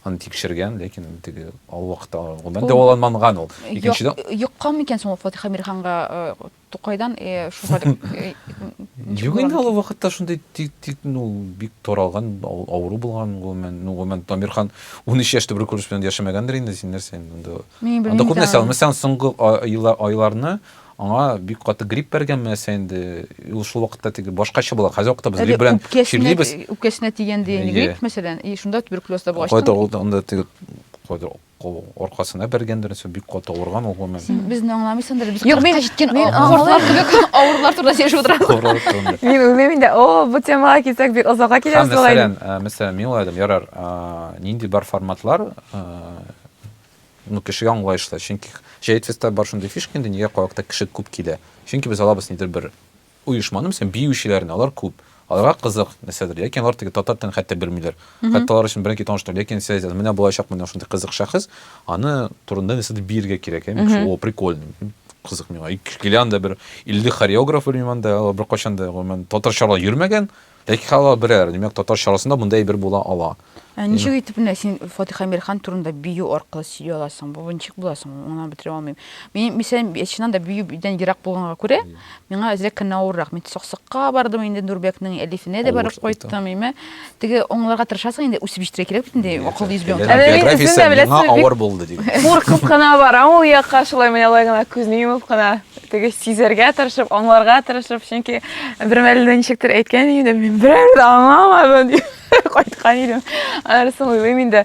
аны тикшергән, ләкин теге ал вакытта ул дәваланмаган ул. Икенчедән, Юккан микән соң ул Фатиха Мирханга Тукайдан шулай юк инде ул вакытта шундай ну бик таралган авыру булган гомән Тамирхан 13 яшь туберкулез белән яшәмәгәндер инде, син нәрсә инде. Анда күп нәрсә, мәсәлән, соңгы айларны аңа бик каты грипп бергәнме инде, ул шул вакытта теге башкача була. Хәзер вакытта без грипп белән чирлибез. Үпкәсенә тигәнде грипп мәсәлән, шунда туберкулез да булгач. Кайда анда теге аркасына бергәндер, бик каты авырган ул гомән. Безне аңламыйсыңдыр, без кырыкка җиткән авырлар кебек авырлар турында сөйләшеп утырабыз. Мин уйлыйм инде, бу темага килсәк бик озакка киләбез алай. Мәсәлән, мин уйладым, ярар, нинди бар форматлар, ну кешегә аңлаешлы, чөнки җәйтфестә бар шундый фишка инде, нигә кайвакта кеше күп килә. Чөнки без алабыз нидер бер уешманы, мәсәлән, биючеләрне, алар күп. Аларга кызык нәрсәдер, яки алар теге татар телен хәтта белмиләр. Хәтта алар өчен беренче таныштыр, ләкин сез менә булачак менә шундый кызык шәхес, аны турында нәрсәдер биергә кирәк. О, прикольно. Кызык миңа. Килгәндә бер 50 хореограф үлмәндә, бер качанда гомән татарчалар йөрмәгән, ләкин хала берәр, димәк татарчаласында мондай бер була ала. Ничек итеп син Фатиха Мирхан турында бию аркылы сөйли аласың? Бу ничек буласың? Аны бетерә алмыйм. Мин мисәлән, чыннан да биюдән ерак булганга күрә, миңа әзрәк кенә авыррак. Мин Саксыкка бардым инде, Нурбекнең Әлифенә дә барып кайттым, име. Теге аңларга тырышасың инде, үсеп җитәргә кирәк бит инде, акыллы йөз белән. Биографиясе миңа авыр булды дип. Куркып кына барам ул якка, шулай менә алай гына күзне йомып кына теге сизәргә тырышып, аңларга тырышып, чөнки бер мәлдә ничектер әйткән идем, мин берәр дә аңламадым дип кайткан идем. Аннан уйлыйм инде,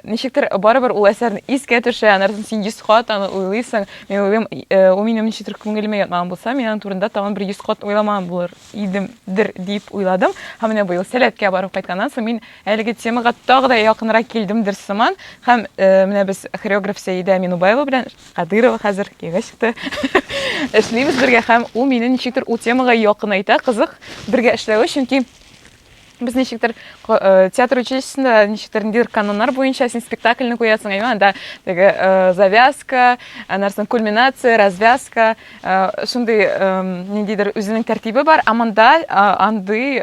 ничектер барыбер ул әсәрне искә төшә, аннан син 100 кат аны уйлыйсың. Мин уйлыйм, ул минем ничектер күңелемә ятмаган булса, мин аның турында тагын бер 100 кат уйламаган булыр идемдер дип уйладым. Һәм менә быел сәләткә барып кайтканнан соң мин әлеге темага тагы да якынрак килдемдер сыман. Һәм менә без хореограф Сәйдә Минубаева белән Кадырова хәзер кигә чыкты. Эшлибез бергә һәм ул мине ничектер ул темага якынайта, кызык бергә эшләү, чөнки без ничектер театр училищесында ничектер ниндидер каноннар буенча син спектакльне куясың, анда теге завязка, аннан кульминация, развязка, шундый ниндидер үзенең тәртибе бар, аманда андый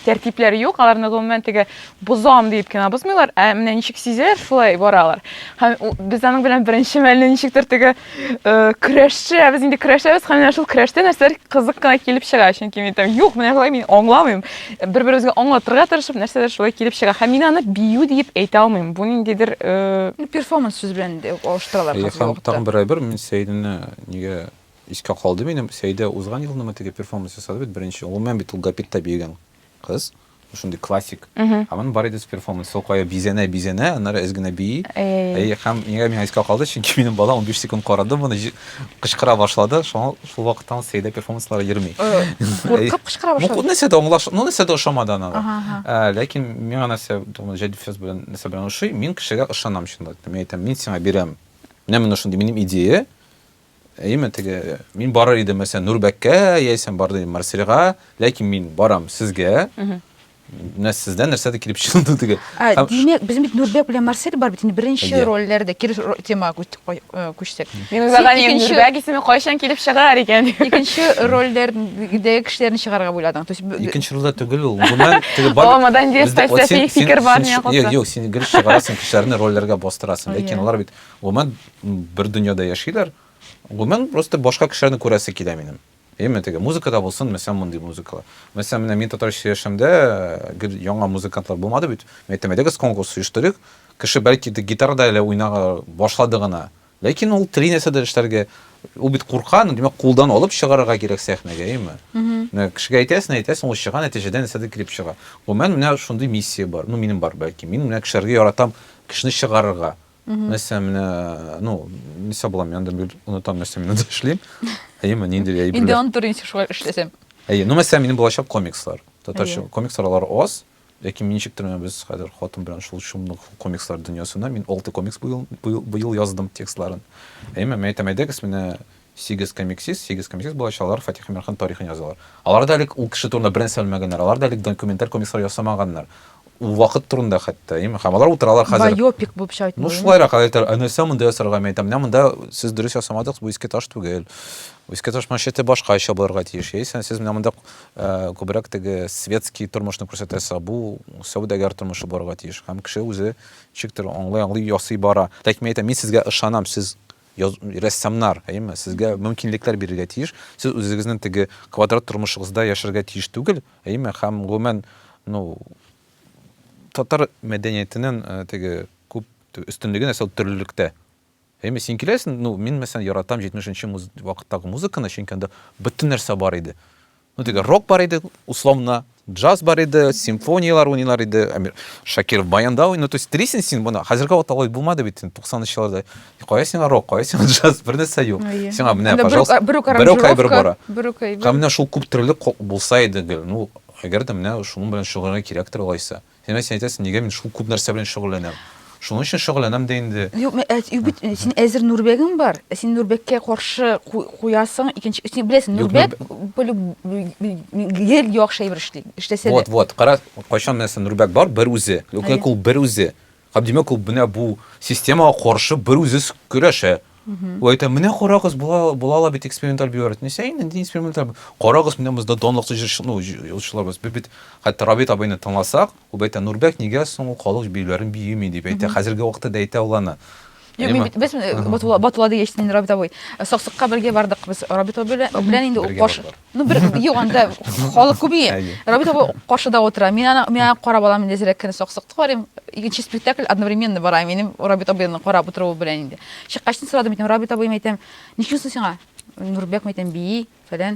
тәртипләр юк, аларны гомумән теге бозам дип кенә бозмыйлар, менә ничек сизәр, шулай баралар. Һәм без аның белән беренче мәлне ничектер теге көрәшче, без инде көрәшәбез, һәм менә шул көрәштә нәрсәләр кызык кына килеп чыга, чөнки мин юк, менә шулай мин аңламыйм. Бер-беребезгә аңлатырга тырышып, нәрсәләр шулай килеп чыга. Һәм мин аны бию дип әйтә алмыйм. Бу ниндидер перформанс сүз белән алыштыралар хәзер. Тагын бер әйбер, мин Сәйдәне нигә искә калды минем. Сәйдә узган елны теге перформанс ясады бит беренче. Ул мен бит ул Гапитта биегән кыз. Шундый классик. Һәм бар иде перформанс. Сол кая бизәнә, аннары әзгенә бии. Һәм нигә мин искә калды, чөнки минем бала 15 секунд карады, моны кычкыра башлады. Шул вакыттан Сәйдә перформанслары йөрми. Куркып кычкыра башлады. Нәрсә дә аңлаш, нәрсә дә ошамады аңа. Ләкин миңа нәрсә, җәдифәс белән нәрсә белән ошый, мин кешегә ышанам шунда. Мин әйтәм, мин сиңа бирәм. Менә шундый минем идея. Әйме теге, мин барыр идем мәсәлән Нурбәккә, яисә бардым Марселга, ләкин мин барам сезгә. Сездән нәрсә дә килеп чыкты теге. Димәк, безнең бит Нурбек белән Марсель бар бит инде беренче рольләрдә кире темага күчтек. Мин уйлаган идем, Нурбек исеме кайчан килеп чыгар икән. Икенче рольләрдә кешеләрне чыгарга буйладың. То есть икенче рольдә түгел ул. Будан теге бар. Алмадан дигән фәлсәфи фикер бар миңа калса. Юк, син гел чыгарасың, кешеләрне рольләргә бастырасың. Ләкин алар бит гомумән бер дөньяда яшиләр. Гомумән просто башка кешеләрне күрәсе килә минем. Әйме теге музыкада булсын, мәсәлән, мондый музыкала. Мәсәлән, менә мин татарча яшәмдә яңа музыкантлар булмады бит. Мәктәптәге конкурс оештырдык. Кеше бәлки гитарада әле уйнарга башлады гына. Ләкин ул тренерса да эшләргә ул бит куркан, димәк, кулдан алып чыгарырга кирәк сәхнәгә, әйме. Менә кешегә әйтәсең, ул чыга, нәтиҗәдә нәрсәдә килеп чыга. Гомумән менә шундый миссия бар. Ну, минем бар бәлки. Мин менә кешеләргә яратам кешене чыгарырга. Мәсәлән, ну, нәрсә була, мин анда унутам нәрсә мин эшлим. Әйме, нинди әйбер. инде аны турында шулай эшләсәм. Ну, мәсәлән, минем булачак комикслар. Татарча комикслар аз, ләкин мин ничектер без хәзер хатын белән шул шумлы комикслар дөньясында мин 6 комикс быел яздым текстларын. Әйме, мен әйтәм, әйдәгез, менә 8 комикс булачалар Фатиха Мирхан тарихын язалар. Алар да элек ул кеше турында беренче белмәгәннәр, алар да элек документаль комикслар ясамаганнар. ул вакыт турында хәтта, әйме, һәм алар утыралар хәзер. Байопик булып чыга Ну шулайрак әйтәләр, әнәсә монда ясарга мен әйтәм, менә монда сез дөрес ясамадыгыз, бу иске таш түгел. Бу иске таш мәчете башкача булырга тиеш. Яисә сез менә монда күбрәк теге светский тормышны күрсәтәсез, бу сәүдәгәр тормышы булырга тиеш. Һәм кеше үзе чиктер аңлый ясый бара. Ләкин мен әйтәм, мин сезгә ышанам, сез рәссамнар, әйме, сезгә мөмкинлекләр бирергә тиеш. Сез үзегезнең теге квадрат тормышыгызда яшәргә тиеш түгел, әйме, һәм гомумән, ну татар мәдәниятенең теге күп өстенлеге нәрсә төрлелектә. Әйме, син киләсең, ну мин мәсәлән яратам 70-нче вакыттагы музыканы, чөнки анда бөтен нәрсә бар иде. Ну теге рок бар иде, условно, джаз бар иде, симфониялар уйныйлар иде, Шакиров баянда уйный, то есть трисен син буны хәзерге вакытта булмады бит 90-нчы елларда. Кая сиңа рок, кая сиңа джаз, бер нәрсә юк. Сиңа менә, пожалуйста, бер бара. Һәм менә шул күп төрлелек булса иде, ну әгәр дә менә шуның белән шөгыльләнергә кирәктер алайса. Син әйтәсең, нигә мин шул күп нәрсә белән шөгыльләнәм? Шуның өчен шөгыльләнәм дә инде. Юк, син әзер Нурбегың бар. Син Нурбеккә каршы куясың, икенче син беләсең, Нурбек гел яхшы әйбер эшләсә дә. Вот, кара, кайчан мәсәлән Нурбек бар, бер үзе. Ләкин ул бер үзе. Һәм димәк ул менә бу системага каршы бер үзе көрәшә. Ул әйтә, менә карагыз, була бит эксперименталь биорит. Нисә инде эксперименталь. Карагыз, менә бездә данлыклы җырчылар бар. Бит хәтта Рабит абыйны тыңласак, ул әйтә, Нурбек нигә соң ул халык биюләрен биюми дип әйтә. Хәзерге вакытта да әйтә ул аны. Без Батулада яшьтән Рабит абый. Саксыкка бергә бардык без. Рабит абый белән инде кош. Ну бер юк анда халык күбие. Рабит абый каршыда утыра. Мин карап алам инде зирәк кенә саксыкты карыйм. Икенче спектакль одновременно бара. Минем Рабит абыйны карап утыру белән инде. Чыккачтан сорадым, әйтәм, Рабит абый әйтәм, ничек сиңа? Нурбек әйтәм, бии фәлән.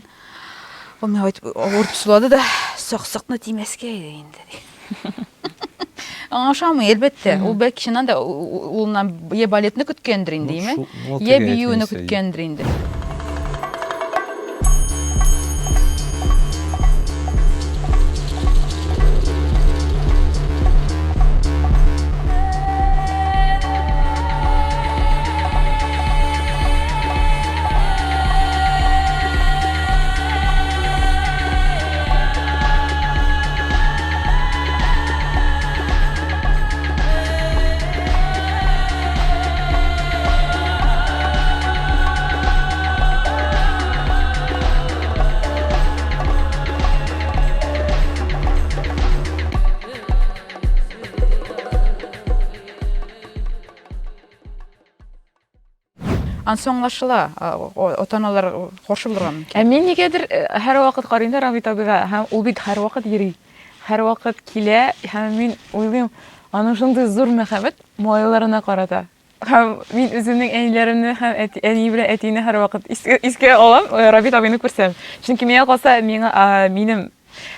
Ул миңа авыртып сулады да, саксыкны тимәскә иде инде. Аңашамый, әлбәттә. Ул бәлки шуннан да улынан я балетны көткәндер инде, име? Я биюне көткәндер инде. Ансоңлашыла, ата-аналар каршы булган. Мин нигәдер һәр вакыт карыйм да Рабит абыйга, һәм ул бит һәр вакыт йөри. Һәр вакыт килә, һәм мин уйлыйм, аның шундый зур мәхәббәт малайларына карата. Һәм мин үземнең әниләремне һәм әни белән әтине һәр вакыт искә алам, Рабит абыйны күрсәм. Чөнки миңа калса, минем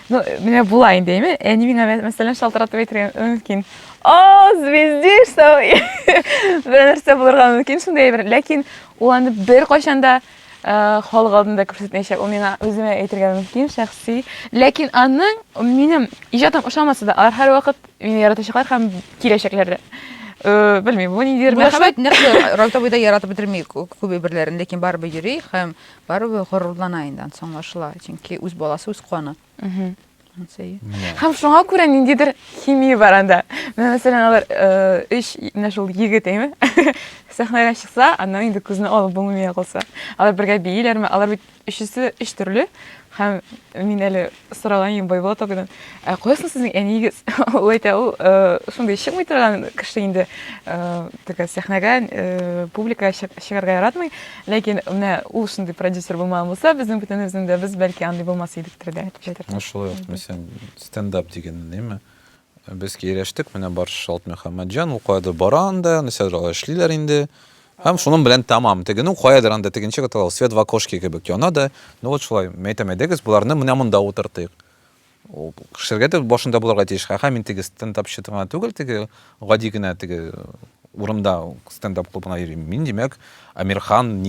ну, менә була инде, әйме? Әни миңа мәсәлән шалтыратып әйтергән мөмкин. Звездиш, бер нәрсә булырга мөмкин шундай бер, ләкин ул аны бер кайчанда халык алдында күрсәтмәячәк. Ул миңа үземә әйтергә мөмкин, шәхси. Ләкин аның минем иҗатым ошамаса да, алар һәр вакыт мине яратачаклар һәм киләчәкләрдә. Белмим, бу ниндидер мәхәббәт. Нәрсә Рабит абый да яратып бетерми күбе берләрен, ләкин барыбер йөри һәм барыбер горурлана инде, аңлашыла. Чөнки үз баласы үз каны. Һәм шуңа күрә ниндидер химия бар анда. Мәсәлән, алар менә шул егет, әйме? Сәхнәгә чыкса, аннан инде күзне алып булмый калса. Алар бергә бийләрме? Алар бит өчесе өч төрле. Һәм мин әле сораган идем Байболат абыйдан. Каясың сезнең әнигез? Ул әйтә, ул шундый чыкмый торган кеше инде, теге сәхнәгә, публикага чыгарга яратмый. Ләкин менә ул шундый продюсер булмаган булса, безнең бөтенебезнең дә без бәлки андый булмас идек дип әйтеп. Шулай, мәсәлән, стендап дигән ниме? Без кирештек, менә бар Шалт Мөхәммәтҗан, ул кайда бара анда, нәрсәләр эшлиләр инде. Һәм шуның белән тамам. Теге, ну, кайдыр анда тегенче каталар, свет в окошке кебек яна да. Ну вот шулай, мәйтәмәдәгез, буларны менә монда утыртыйк. Ул кешегә дә башында булырга тиеш. Һәм мин теге стендапчы түгел, теге гади генә теге урында стендап клубына йөрим. Мин димәк, Амирхан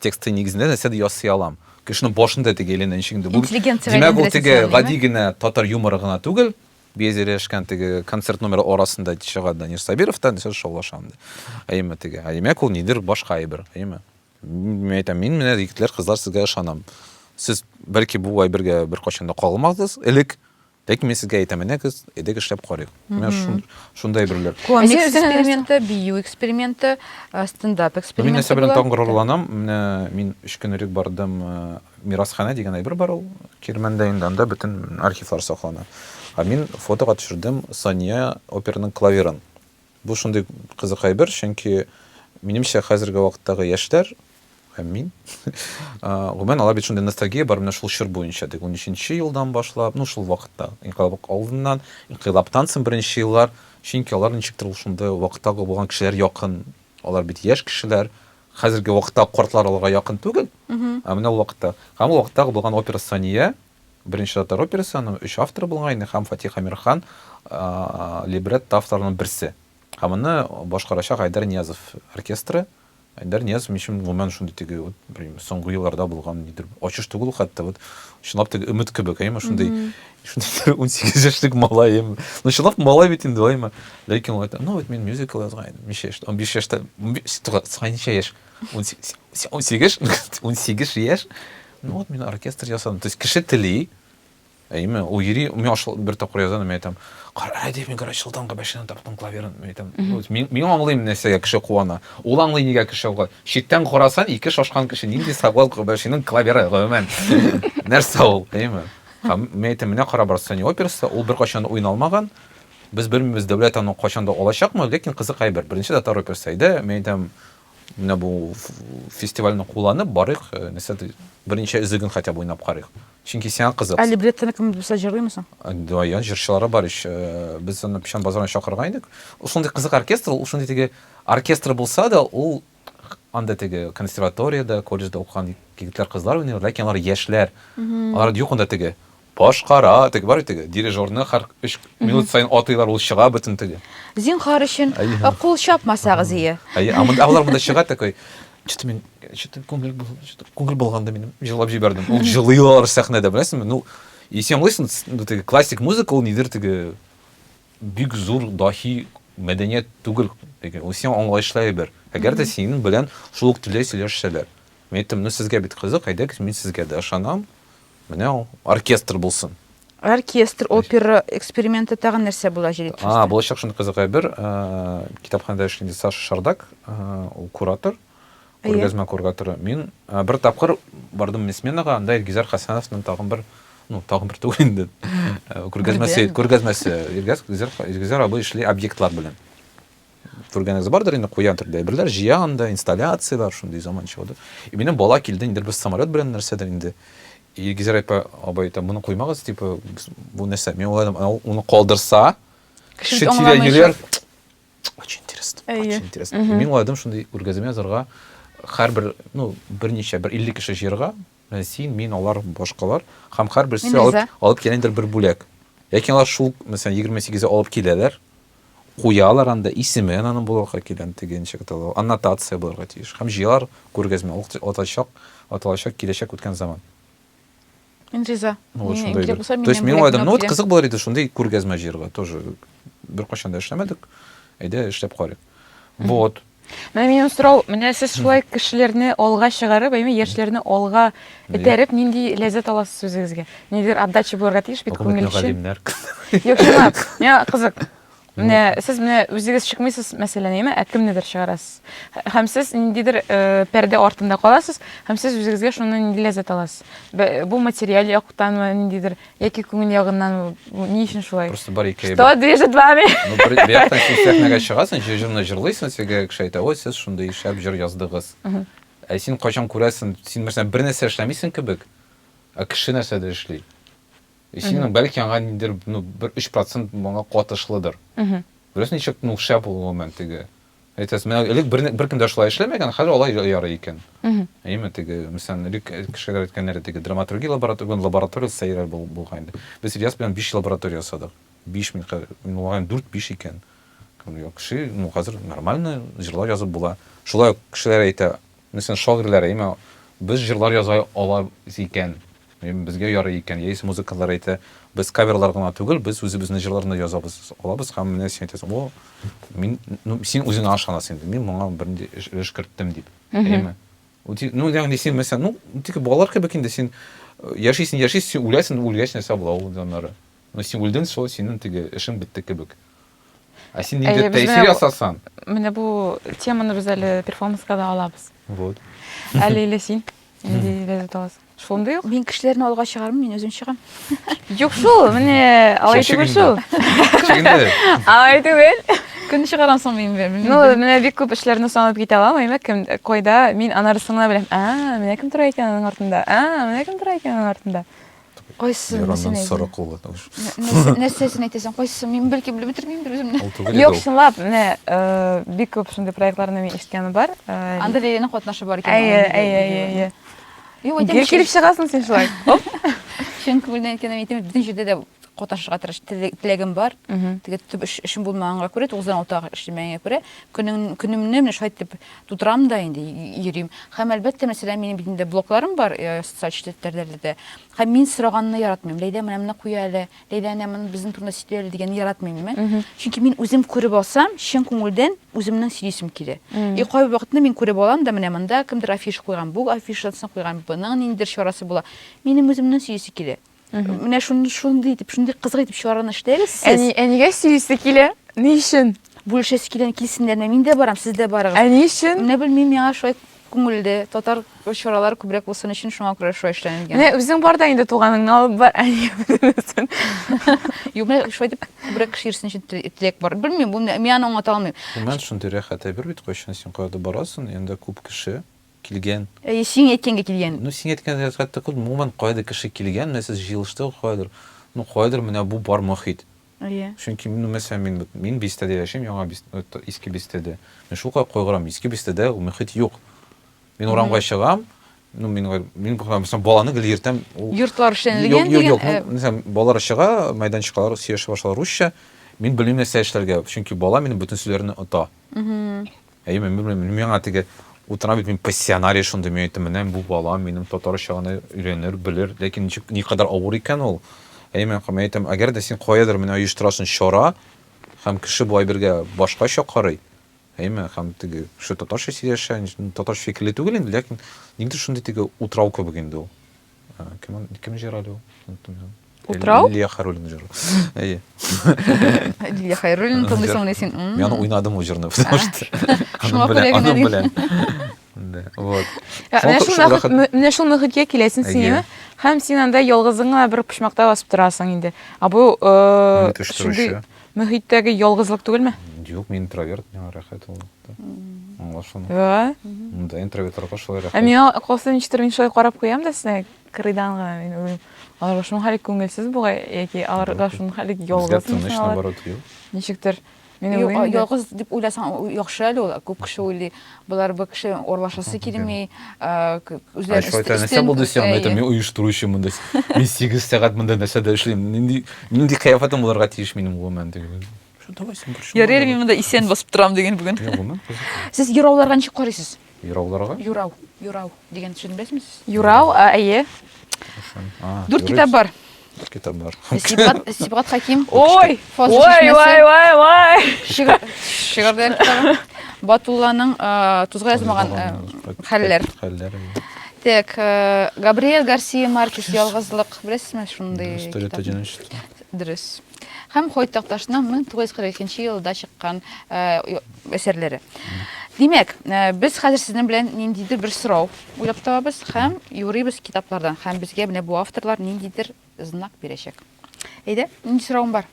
тексты нигезендә нәрсә дә ясый алам. Кешенең башында теге эленнән шиңде. Димәк, ул теге гади генә татар юморы гына түгел. Безерешкән теге концерт номеры арасында чыга Данир Сабировтан сөз шаулашам. Әйме теге. Әйме ул нидер башка әйбер, әйме. Мин әйтәм, мин менә егетләр, кызлар, сезгә ышанам. Сез бәлки бу әйбергә бер качанда калмадыгыз. Элек Ләкин мен сезгә әйтәм, менә кыз әйдәгез эшләп карыйк. Мен шундай берләр. Комик эксперименты, бию эксперименты, стендап Мин эксперименты. нәрсә белән була. тагын горурланам. Менә мин 3 көн элек бардым, Мирасхана дигән әйбер бар ул. Кирмәндә инде анда бөтен архивлар саклана. Мин фотога төшердем Сания операның клавирын. Бу шундый кызык әйбер, чөнки минемчә хәзерге вакыттагы яшьләр һәм мин гомумән алар бит шундый ностальгия бар менә шул чор буенча. 13нче елдан башлап, шул вакытта, инкыйлаб алдыннан, инкыйлабтан соң беренче еллар, чөнки алар ничектер шундый вакыттагы булган кешеләр якын. Алар бит яшь кешеләр, хәзерге вакытта картлар аларга якын түгел. Менә ул вакытта. Һәм ул вакыттагы булган опера Сания, беренче татар операсы, аның 3 авторы булган, һәм Фатих Амирхан либретто авторларының берсе. Һәм аны башкарачак Айдар Ниязов оркестры. Айдар Ниязов мишем гомумән шундый теге, соңгы елларда булган нидер, ачыш түгел хәтта, чынлап теге өмет кебек, шундый 18 яшьлек малай. Чынлап малай бит инде, ләкин ул әйтә, мен мюзикл язган идем, 15 яшьтә, ничә яшь? 18 яшь. Мен оркестр ясадым. То есть кеше тели, ул йөри, мен бер тапкыр язам, мен әйтәм, «Карады, мен короче жылданга башынан таптым клавирын». Мен әйтәм, мен аңлыйм нәрсәгә кеше куана. Ул аңлый нигә кеше куа. Читтән карасан, ике шашкан кеше нинди сабал башының клавиры гомумән. Нәрсә ул, Мен әйтәм, менә кара Барсания операсы, ул беркайчан уйналмаган. Без белмибез, дәүләт аны кайчан да алачакмы, ләкин кызык әйбер. Беренче татар операсы иде. Мен әйтәм, менә бу фестивальне кулланып барыйк, нәрсә беренче үзеген хәтта уйнап карыйк. Чөнки сиңа кызык. Либреттоны кем булса җырлыймысың? Да, җырчылары бар ич. Без аны Пишан базарына чакырган идек. Ул шундый кызык оркестр, ул шундый теге оркестр булса да, ул анда теге консерваториядә, колледжда укыган егетләр, кызлар уйный, ләкин алар яшьләр. Алар юк анда теге башкара, теге бар теге дирижерны һәр 3 минут сайын атыйлар, ул чыга бөтен теге. Зинһар өчен кул чапмасагыз ие. Алар монда чыга такой. Что-то күңел булганда минем җырлап җибәрдем. Ул җырлыйлар сәхнәдә, беләсеңме? Исән булсын, теге классик музыка, ул нидер теге бик зур дахи мәдәният түгел. Ул син аңлаешлы бер. Әгәр дә синең белән шул ук телдә сөйләшсәләр. Мен әйттем, сезгә бит кызык, әйдәгез, мин сезгә дә ышанам. Менә ул оркестр булсын. Оркестр, опера эксперименты тагын нәрсә була җирит? Булачак шундый кызык әйбер. Китапханәдә эшләгән Саша Шардак, ул куратор. Күргәзмә кураторы. Мин бер тапкыр бардым сменага, анда Илгизар Хәсәновның тагын бер түгел инде. Күргәзмәсе. Илгизар абый эшли объектлар белән. Күргәнегез бардыр инде, куян төрдә әйберләр, җыянда, инсталляциялар, шундый заманча булды. Минем бала килде, инде без самолет белән нәрсәдер инде. Илгизар абый әйтә, моны куймагыз, типа, бу нәрсә? Мен уны калдырса, кеше тирә-юләр. Очень интересно. Мин уйладым шундый күргәзмә язарга. Һәрбер, берничә, 50 кеше җыярга, син, мин, алар, башкалар, һәм һәрберсе алып килгәндер бер бүләк. Яки алар шул, мәсәлән, 28-гә алып киләләр, куялар анда исеме аның булырга килгән тегенчә китабы, аннотация булырга тиеш. Һәм җыялар күргәзмә, аталачак киләчәк үткән заман. Инриза. То есть мин уйладым, кызык булыр иде шундый күргәзмә җыярга, тоже беркайчан да эшләмәдек. Әйдә, эшләп карыйк. Вот. Минем сорау, менә сез шулай кешеләрне алга чыгарып, яшьләрне алга этәреп, нинди ләззәт аласыз үзегезгә? Нидер отдача булырга тиеш бит күңел өчен. Юк, чынлап. Менә кызык. Менә сез үзегез чыкмыйсыз, мәсәлән, ә кемнедер чыгарасыз. Һәм сез ниндидер пәрдә артында каласыз, һәм сез үзегезгә шуны нинди ләззәт аласыз. Бу материал яктанмы, ниндидер, яки күңел ягыннан, ни өчен шулай? Просто бар икәй. Что движет вами? Бер яктан сәхнәгә чыгасың, җырны җырлыйсың, сезгә кеше әйтә, "Ой, сез шундый шәп җыр яздыгыз." Ә син кайчан күрәсең, син мәсәлән бер нәрсә эшләмисең кебек, ә кеше нәрсәдә эшли. Синең бәлки аңа ниндер, бер 3% моңа катышлыдыр. Беләсең, ничек шәп ул момент теге. Әйтәсең, мен элек бер кем дә шулай эшләмәгән, хәзер алай ярый икән. Әйме теге, мәсәлән, элек кешеләр әйткәннәр, теге драматургия лаборатория сәйрә булган инде. Без Ильяс белән 5 лаборатория ясадык. 5 мин, 4-5 икән. Кеше, хәзер нормально җырлар язып була. Шулай кешеләр әйтә, мәсәлән, шагыйрьләр әйме, без җырлар яза алабыз икән. Безгә ярый икән, яисә музыкалар әйтә, без каверлар гына түгел, без үзебезнең җырларны язабыз, алабыз, һәм менә син әйтәсең, "О, мин, син үзеңә ашанасың инде, мин моңа бернинди эш керттем" дип. Әйме. Ягъни син мәсәлән, тик балалар кебек инде син яшисең, үләсең, үлгәч нәрсә була ул җаннары. Но син үлден шул синең теге эшең бетте кебек. А син Әйе, инде без тәэсир менә ясасан. Менә бу теманы без әле перформанска да алабыз. Вот. Әле иле син инде ләззәт аласың. Шундай ук. Мин кешеләрне алга чыгармын, мин үзем чыгам. Юк шул, менә алай түгел шул. Чегендә. Алай түгел. Көн чыгарам соң мин белмим. Ну, менә бик күп эшләрне санап китә алмыйм, кем кайда мин анарысына беләм. Менә кем тора икән аның артында. Менә кем тора икән аның артында. Кайсы Яраннан нәрсәне соры кулы. Уж. нәрсәсен әйтәсең, кайсы мин бәлки белеп бетермим үземне. Ул түгел Юк, иде ул. чынлап, менә бик күп шундый проектларны мин ишеткәнем бар. Анда Лейләнең катнашы бар икән. Әйе. Юк, Гел әйтәм, килеп чыгасың син шулай. Оп. чын күңелдән әйткәндә әйтәм, бүтән җирдә дә катнашырга теләгем бар. Теге төп эшем булмаганга күрә, 9-дан 6-га эшләмәгәнгә күрә, көнемне менә шулай итеп тутырам да инде, йөрим. Һәм әлбәттә, мәсәлән, минем бит инде блокларым бар, социаль челтәрләрдә дә. Һәм мин сораганны яратмыйм. Ләйлә менә моны куя әле, Ләйлә менә безнең турында сөйлә әле дигәнне яратмыйм. Чөнки мин үзем күреп алсам, чын күңелдән үземнең сөйлисем килә. Кайбер вакытны мин күреп алам да, менә монда кемдер афиша куйган, бу афишасын куйган, буның ниндидер чарасы була. Минем үземнең сөйлисе килә. Менә шундый итеп, шундый кызык итеп чыгарган эшләгез сез. Әнигә сөйлисе килә. Ни өчен? Бүлешәсе килгән килсеннәр, мин дә барам, сез дә барыгыз. Ни өчен? Менә белмим, миңа шулай күңелле, татар чаралары күбрәк булсын өчен шуңа күрә шулай эшләнгән. Менә үзең бар да инде туганыңны алып бар, әнигә белмәсен. Юк, менә шулай дип күбрәк кеше йөрсен өчен теләк бар. Белмим, бу мин аны аңлата алмыйм. Мен шундый рәхәт әйбер бит, кайчан син кайда барасың, енді күп кеше килгән. Син әйткәнгә килгән. Ну син әйткән рәхәт күп, муман кайда кеше килгән, менә сез җыелышты кайдыр. Ну кайдыр менә бу бар мөхит. Чөнки мәсәлән мин бистәдә яшим, яңа иске бистәдә. Мен шул кайгырам, иске бистәдә ул мөхит юк. Мин урамга чыгам, мин баланы гел йөртәм. Йортлар эшләнелгән дигән. Юк, мәсәлән, балалар чыга, майданчыклар сөйләшә башлар русча. Мин белмим нәрсә эшләргә, чөнки бала минем бөтен сүзләрне ота. Мен белмим, миңа теге утырам бит, мин пассионарий шунда мен әйтәм, менә бу бала минем татарчаны өйрәнер, белер, ләкин никадәр авыр икән ул. Мен әйтәм, әгәр дә син каядыр менә оештырасың чара, һәм кеше бу әйбергә башкача карый. Һәм теге шу татарча сөйләшә, татарча фикерле түгел инде, ләкин нигә шунда теге утрау кебек инде ул. Кем җырады ул? Утрау? Лия Харулин җыры. Әйе. Лия Харулин тыңлыйсың менә син. Мен уйнадым ул җырны, потому что Шуңа күрә генә белән. Да, вот. Менә шул мөхиткә киләсең син, һәм син анда ялгызыңа бер почмакта басып торасың инде. Бу шундый мөхиттәге ялгызлык түгелме? Юк, мин интроверт, миңа рәхәт ул. Аңлашам. Да, интровертларга шулай рәхәт. Миңа калса ничектер мин шулай карап куям да сезне кырыйдан гына мин уйлыйм. Аларга шуның хәле күңелсез бугай, яки аларга шуның хәле ялгыз. Ничектер мин уйлыйм. Ялгыз дип уйласаң яхшы әле ул. Күп кеше уйлый, булар бу кеше орлашасы килми, үзләре нәрсә булды син, әйтәм, мин оештыручы монда. Мин 8 сәгать монда нәрсәдә эшлим. Нинди кыяфәтем булырга тиеш минем гомән диген. Ярый, мин монда исән басып торам диген бүген. Сез юрауларга ничек карыйсыз? Юрауларга? Юрау дигән төшен беләсезме? Юрау, әйе. 4 китап бар. Китап бар. Сибгат Хаким. Ой! Шигырьләр китабы. Батулланың тузга язмаган хәлләр. Так, Габриэль Гарсия Маркес ялгызлык, беләсезме шундый китап? Дөрес. Һәм Хойт Такташның 1942 елда чыккан әсәрләре. Димәк, без хәзер сезнең белән ниндидер бер сорау уйлап табабыз һәм юрыйбыз китаплардан. Һәм безгә менә бу авторлар ниндидер знак бирәчәк. Әйдә, нинди сорауың бар?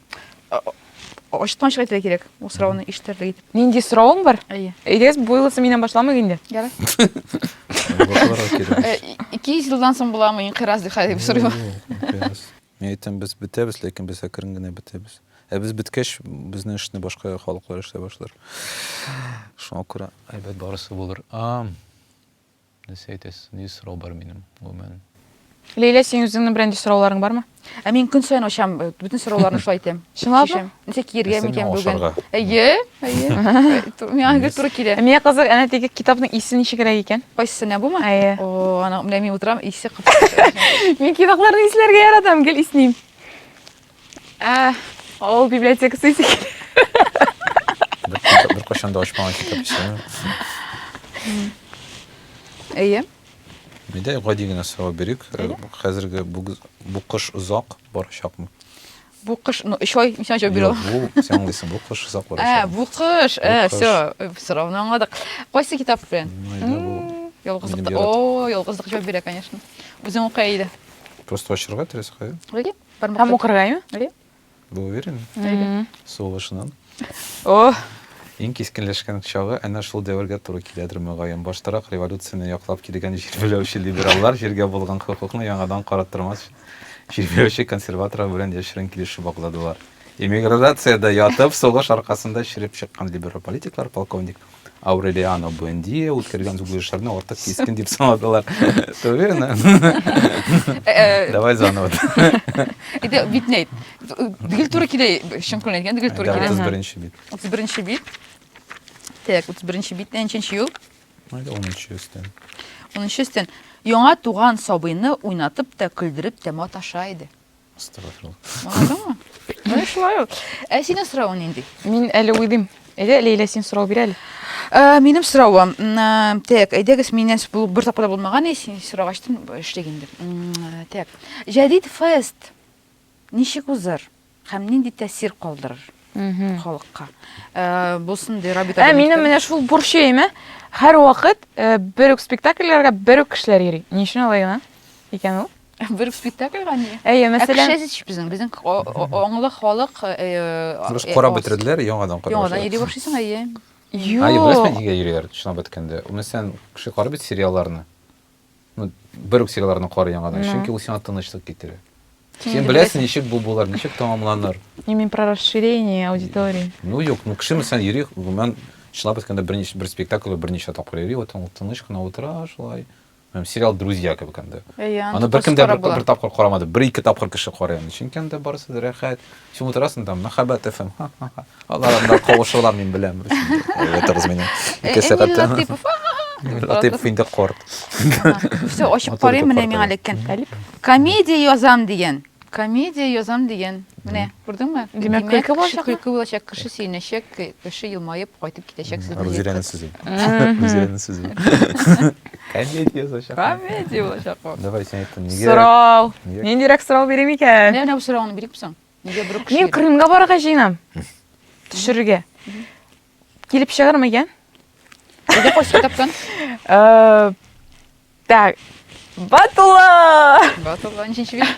Ачыктан чыгырга кирәк. Ул сорауны ишетерлек итеп. Нинди сорауың бар? Әйе. Әйдәс, буйлысы миннән башламыйк инде. Ярый. 200 елдан соң буламы инкыраз дип хәзер сорыйм. Мен әйтәм, без бетәбез, ләкин без әкрен генә бетәбез. Без беткәч, безнең эшне башка халыклар эшләй башлар. Шуңа күрә әйбәт барысы булыр. Нәрсә әйтәсез? Ни сорау бар минем? Гомән. Лейла, син үзеңнең бренди сорауларың бармы? Мин көн сайын ачам, бүтән сорауларны шулай әйтәм. Чынлапмы? Ничек киергә микән бүген? Әйе. Миңа туры килә. Миңа кызык, әнә теге китапның исе ничегрәк икән? Кайсысына бумы? Әйе. Ана менә мин утырам, исе кып. Мин китапларны исләргә яратам, гел исним. Ул библиотекасы исе. Бер кашан да ачмаган китап исә. Әйе. Менә гади генә сорау бирик. Хәзерге бу кыш узак барачакмы? Бу кыш, ну, шой, мисаң жауап бирә. Бу сен аңлыйсың, бу кыш озак бара. Бу кыш. Всё, сорауны аңладык. Кайсы китап белән? Минем Ялгызлык. ярат. О, ялгызлык жауап бирә, конечно. Үзең укый иде. Просто ачырга теләсә кая. Әйе, Там укыргаймы? Әйе. Бу уверен. Сугышынан. О, Иң кискенләшкән чагы әнә шул дәвергә туры киләдер мөгаен. Баштарак революцияны яклап килгән җир беләүче либераллар җиргә булган хокукны яңадан караттырмас. Җир беләүче консерваторлар белән яшерен килешү багладылар. Эмиграцияда ятып, сугыш аркасында чиреп чыккан либерал политиклар полковник Аурелиано Буэндия үткәргән зугышларны артык кискен дип санадылар. Ты уверена? Давай заново. Иде битнейт. Дигел туры килә, шынкын әйткән дигел туры килә. 31 бит. 31 бит. Так, 31 бит нәченче ел? Майда 10 өстән. 10 өстен. Яңа туган сабыйны уйнатып та көлдереп тә маташа иде. Астагфирулла. Аңладыңмы? Менә шулай ул. Синең сорауың инде. мин әле уйлыйм. Әйдә, Лейла, син сорау бир әле. Минем сорауым, так, әйдәгез миннән бу бер тапкырда булмаган, син сорагачтын эшләгәндер. Так, Җәдид фест ничек узыр һәм нинди тәэсир калдырыр халыкка? Булсын ди Рабита. Минем менә шул бурчыйм, һәр вакыт бер үк спектакльләргә бер үк кешеләр йөри. Ни өчен алай гына икән ул? Бер спектакльгә ни? Әйе, мәсәлән, Безнең аңлы халык Без карап бетерделәр, яңадан карап. яңадан йөри башлыйсың, әйе. Ай, беләсезме нигә йөриләр? Шуңа беткәндә. Мәсәлән, кеше карап бит сериалларны. Ну, бер үк сериалларны карый яңадан. Чөнки ул сиңа тынычлык китерә. Син беләсең, ничек бу булар, ничек тамамланыр. мин про расширение аудитории. Ну, юк, ну кеше мәсәлән йөри, мен шуңа беткәндә бер спектакль берничә тапкыр йөри, вот ул тыныч кына утыра, шулай. Сериал «Друзья» кебек инде. Аны беркемдә бер тапкыр карамады, бер-ике тапкыр кеше карый. Чөнки анда барысы да рәхәт. Син утырасың там, мәхәббәт FM. Алар кавышулар мин беләм. Это размене. Ике сәгать. Латыйпов инде корт. Все, ачып карыйм менә миңа леккән. Комедия язам дигән. Комедия язам дигән. Менә, күрдеңме? Димәк, көлке булачак. Көлке булачак, кеше сөйнәчәк, кеше елмаеп кайтып китәчәк. Рузирәнең сүзе. Рузирәнең сүзе. Комедия язачак. Комедия булачак. Давай син әйт, нигә? Сорау. Ниндирәк сорау бирим икән? Менә бу сорауны бирик бисәң. Нигә бер Мин Крымга барырга җыенам. Төшерергә. Килеп чыгармы икән? Әйдә кайсы китаптан? Так. Батула! Батула ниченче бит?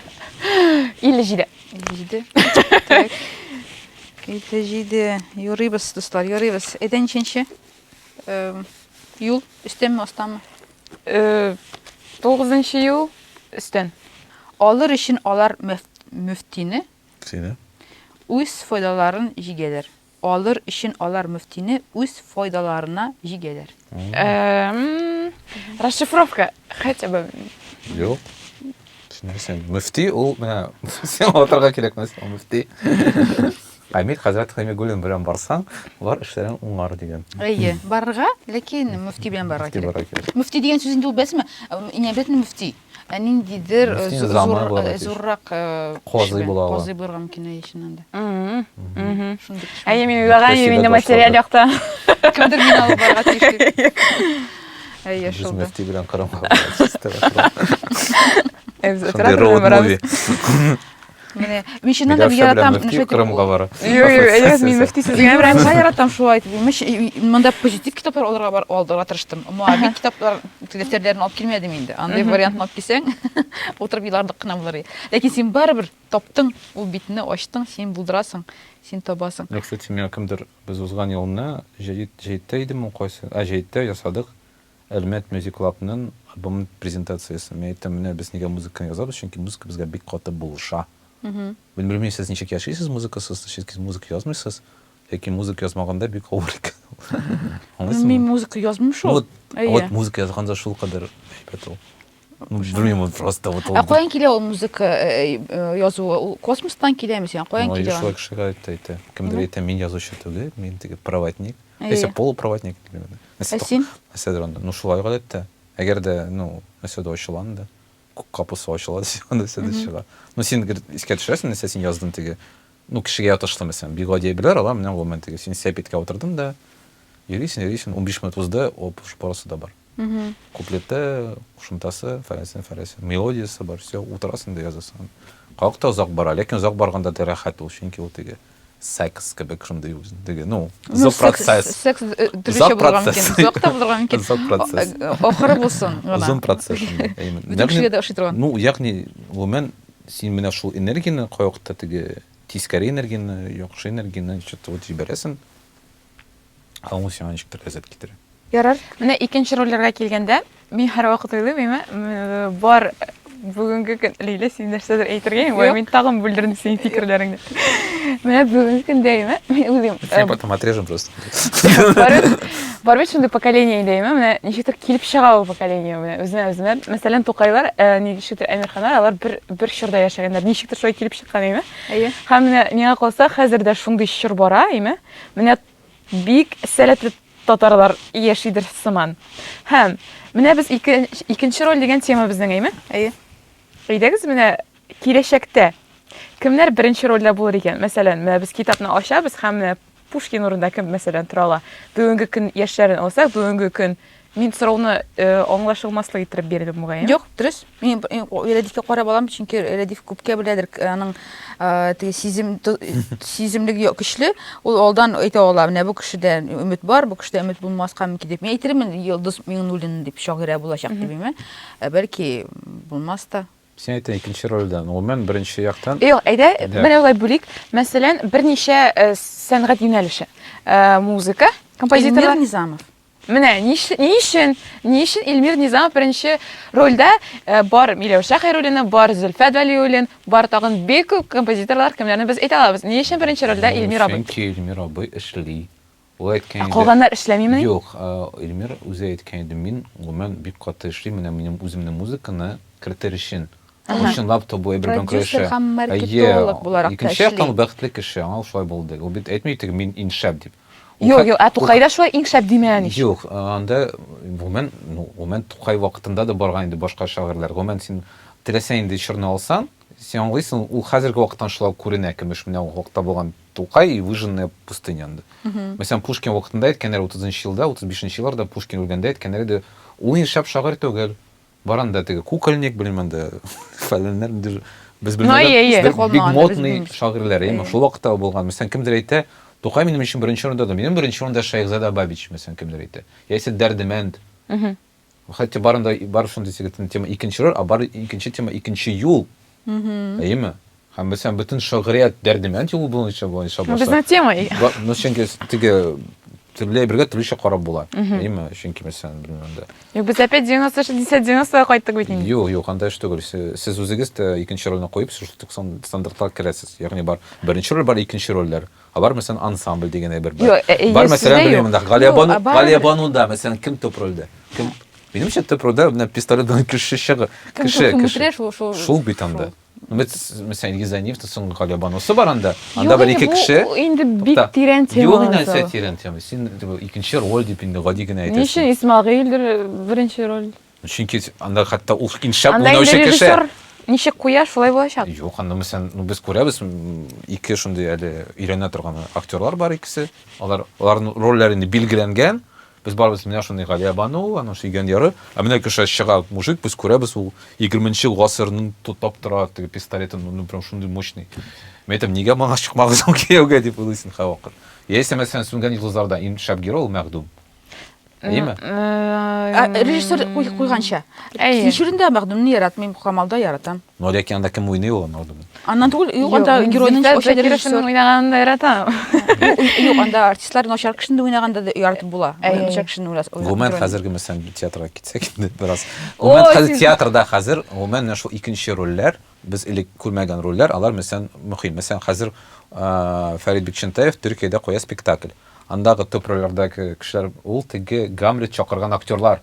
57. 57. Так. 57. Юрыйбыз, дуслар, юрыйбыз. Әйдә ниченче? Юл, өстәнме, астанмы? 9 ел өстән. Алыр өчен алар мөфтине Сине? үз файдаларын җигәләр. Алыр өчен алар мөфтине үз файдаларына җигәләр. Расшифровка хотя бы. Юк. Син мөфти ул менә син атырга кирәк мәсәлән мөфти. Әмир хәзрәт Хәмигуллин белән барсаң, улар эшләрен уңар дигән. Әйе, барырга, ләкин мөфти белән барырга Мөфти барырга кирәк. кирәк. Мөфти дигән сүз инде ул бәсме? Инәбәтне мөфти. Ниндидер Мөфти заманы була зуррак Казый була ала. Казый булырга мөмкин иченнән. Шундый. Әйе, мин уйлаган идем инде материал якта. Кемдер мине алып барырга тиеш. Әйе, Без шулда. мөфти белән Кырымга барабыз. Оператор Роуд барабыз. муви. Менә мин чыннан да яратам Мөфти Кырымга бара. Әйе, мин мөфти сезгә Ибраһим яратам шулай итеп. Монда позитив китаплар алырга тырыштым. Муабит китаплар дәфтәрләрен алып килмәдем инде. Андай вариантны алып килсәң, утырып елардык кына булыр. Ләкин син барыбер таптың, ул битне ачтың, син булдырасың, син табасың. Юк, кстати, мен кемдер без узган елны җәйттә идем, кайсы? Җәйттә ясадык Әлмәт Music Club-ның альбом презентациясе. Мен әйттем, менә без нигә музыканы язабыз, чөнки музыка безгә бик каты булыша. Белмим, сез ничек яшисез музыкасыз, сез музыка язмыйсыз, ләкин музыка язмаганда бик авыр икән. Мин музыка язмыйм шул. Вот музыка язганда шул кадәр әйбәт ул. Ну, белмим, просто вот ул. Каян килә ул музыка язуы? Ул космостан киләме син? Каян Ну, килә? шулай кешегә әйтә. Кемдер әйтә, мин язучы түгел, мин теге проводник. Яисә полупроводник. Син? Мәсәлән, ну шулай гадәттә. Әгәр дә, ну, мәсәлән, ачылганда, капысы ачыла дисәң, чыга. Ну, син искә төшәсең, нәрсә син яздың теге. Ну, кешегә ятышлы мәсәлән, бик гади әйберләр ала, менә ул мен теге син сәпиткә утырдың да, йөрисең, 15 минут узды, оп, барысы да бар. Куплеты, шумтасы, фәрәсен, мелодиясы бар, все, утырасың да язасың. Калыкта узак бара, ләкин узак барганда да рәхәт ул, чөнки ул теге секс кебек шундый үзен теге, ну, Ну, за процесс. Секс төрлечә Зак булырга процесс. мөмкин. Зак та булырга мөмкин. Зак процесс. Ахыры булсын гына. Узун процесс. Бөтен кешегә дә ошый торган. Ну, ягъни, гомумән син менә шул энергияне калыкта теге тискәре энергияне, яхшы энергияне что-то вот җибәрәсең. Аңу сиңа ничектер ләззәт китерә. Ярар. Менә икенче рольләргә килгәндә, мин һәрвакыт уйлыйм, бар бүгенге көн Лейла син нәрсәдер әйтергә, Юк. мин тагын бүлдердем синең фикерләреңне. Менә бүгенге көндә, мин уйлыйм, Сен потом отрежем просто. бар бит шундый поколение идеме, менә ничектер килеп чыга ул поколение менә үзенә. Мәсәлән, Тукайлар, ничектер Әмирханнар, алар бер чорда яшәгәннәр. Ничектер шулай килеп чыккан име? Әйе. Һәм менә миңа калса, хәзер дә шундый чор бара, име? Менә бик сәләтле татарлар яшидер сыман. Һәм менә без икенче роль дигән тема безнең, име? Әйе. Әйдәгез, менә киләчәктә кемнәр беренче рольдә булыр икән? Мәсәлән, менә без китапны ачабыз һәм менә Пушкин урында кем мәсәлән тора ала. Бүгенге көн яшьләрен алсак, бүгенге көн мин сорауны аңлашылмаслык итеп бирдем мөгаен. Юк, дөрес. Мин Рәдифкә карап алам, чөнки Рәдиф күпкә беләдер, аның теге сиземлеге көчле. Ул алдан әйтә ала, менә бу кешедә өмет бар, бу кешедә өмет булмаска мөмкин дип. Мин әйтермен, Йолдыз Миңнуллин дип шагыйрә булачак дип име. Бәлки булмас та. Сен әйтә икенче рольдән, гомумән беренче яктан. Юк, әйдә, Да. менә улай бүлик. Мәсәлән, берничә сәнгать юнәлеше. Музыка, композиторлар. Илмир Низамов. Менә ни өчен Илмир Низамов беренче рольдә бар Миләүшә Хәйруллина, бар Зөлфәт Вәлиуллин, бар тагын бик күп композиторлар, кемнәрне без әйтә алабыз. Ни өчен беренче рольдә Илмир абый? Чөнки Илмир абый эшли. Ул әйткән иде. Калганнар эшләмиме? Юк, Илмир үзе әйткән иде, мин гомумән бик каты эшлим, менә минем үземнең музыканы кертер өчен. Чынлап та бу әйбер Продюсер һәм маркетолог буларак та Икенче яктан эшли. бәхетле кеше, аңа шулай булды. Ул бит әйтми иде, мин иншап дип. Юк, Тукайда шулай иң шәп димәгән ич. Юк, анда гомумән Тукай вакытында да барган инде башка шагыйрьләр. Гомумән син теләсәң инде чорны алсаң, сен аңлыйсың, ул хәзерге вакыттан шулай күренә, кемеш менә ул вакытта булган Тукай выжженная пустыня инде. Мәсәлән, Пушкин вакытында әйткәннәр 30-нчы елда, 35-нче елларда Пушкин үлгәндә әйткәннәр иде, ул иншап шагыйрь түгел. Баранда теге кукольник белмәм дә, фәләннәр без белмәгән бик модный шагыйрьләр, әйме, шул вакытта булган. Мәсәлән, кемдер әйтә, Тукай минем өчен беренче урында да, минем беренче урында Шәйхзада Бабич, мәсәлән, кемдер әйтә. Яисә Дәрдемәнд. Хәтта барында бар шундый сигәтен тема икенче роль, а бар икенче тема икенче юл. Әйме? Һәм мәсәлән, бөтен шагыйрьят Дәрдемәнд юлы буенча башлап. Безнең тема. Ну, чөнки теге төрле бергә төрлечә карап була. Әйме? Чөнки мәсәлән, белмәм дә. Юк, без опять 90-60-90-га кайттык бит инде. Юк, андай эш түгел. Сез үзегез дә икенче рольне куеп, шул стандартлар керәсез. Ягъни бар беренче роль, бар икенче рольләр. А бар мәсәлән ансамбль дигән әйбер бар. Бар мәсәлән, белмәм дә, Галиябануда мәсәлән кем төп рольдә? Кем? Минемчә төп рольдә менә пистолет белән кеше чыгы. Кеше. Шул бит анда. Мәсәлән, Гизаниевта соң Галиябанусы бар анда. Анда бер ике кеше. Инде бик тирән тема. Юк, инде тирән тема. Син икенче роль дип инде гади генә әйтәсең. Ничә Исмагыйльдер беренче роль. Чөнки анда хәтта ул иншап Анда уйнаучы инде кеше. режиссер ничек куя, шулай булачак. Юк, анда мәсәлән, без күрәбез, ике шундый әле өйрәнә торган актерлар бар икесе. Аларның рольләрен билгеләнгән. Без барыбыз менә шундый Галиябану, аның сөйгән яры. Ә менә кеше чыга мужик, без күрәбез, ул 20-нчы гасырның тотап тора, теге пистолетын, ну прям шундый мощный. Мен әйтәм, нигә моңа чыкмагыз ул кияүгә дип уйлыйсың һәвакыт. Яисә мәсәлән, сүнгән йолдызларда ин шәп герой ул Мәхдүм. Әйме? Режиссер куйганча. Кичүрендә Мәхдүмне яратмыйм, Камалда яратам. Ну, ләкин анда кем уйный ул Мәхдүм? Аннан түгел, юк, анда геройның ошо режиссер уйнаганында яратам. Юк, анда артистлар начар кешене уйнаганда да яратып була. Начар кешене уйлас. Гомумән хәзерге мәсәлән театрга китсәк инде бераз. Гомумән хәзер театрда хәзер гомумән шул икенче рольләр, без элек күрмәгән рольләр, алар мәсәлән мөһим. Мәсәлән, хәзер Фәрит Бикчәнтәев Төркиядә куя спектакль. Андагы төп рольләрдәге кешеләр ул теге Гамлет чакырган актерлар.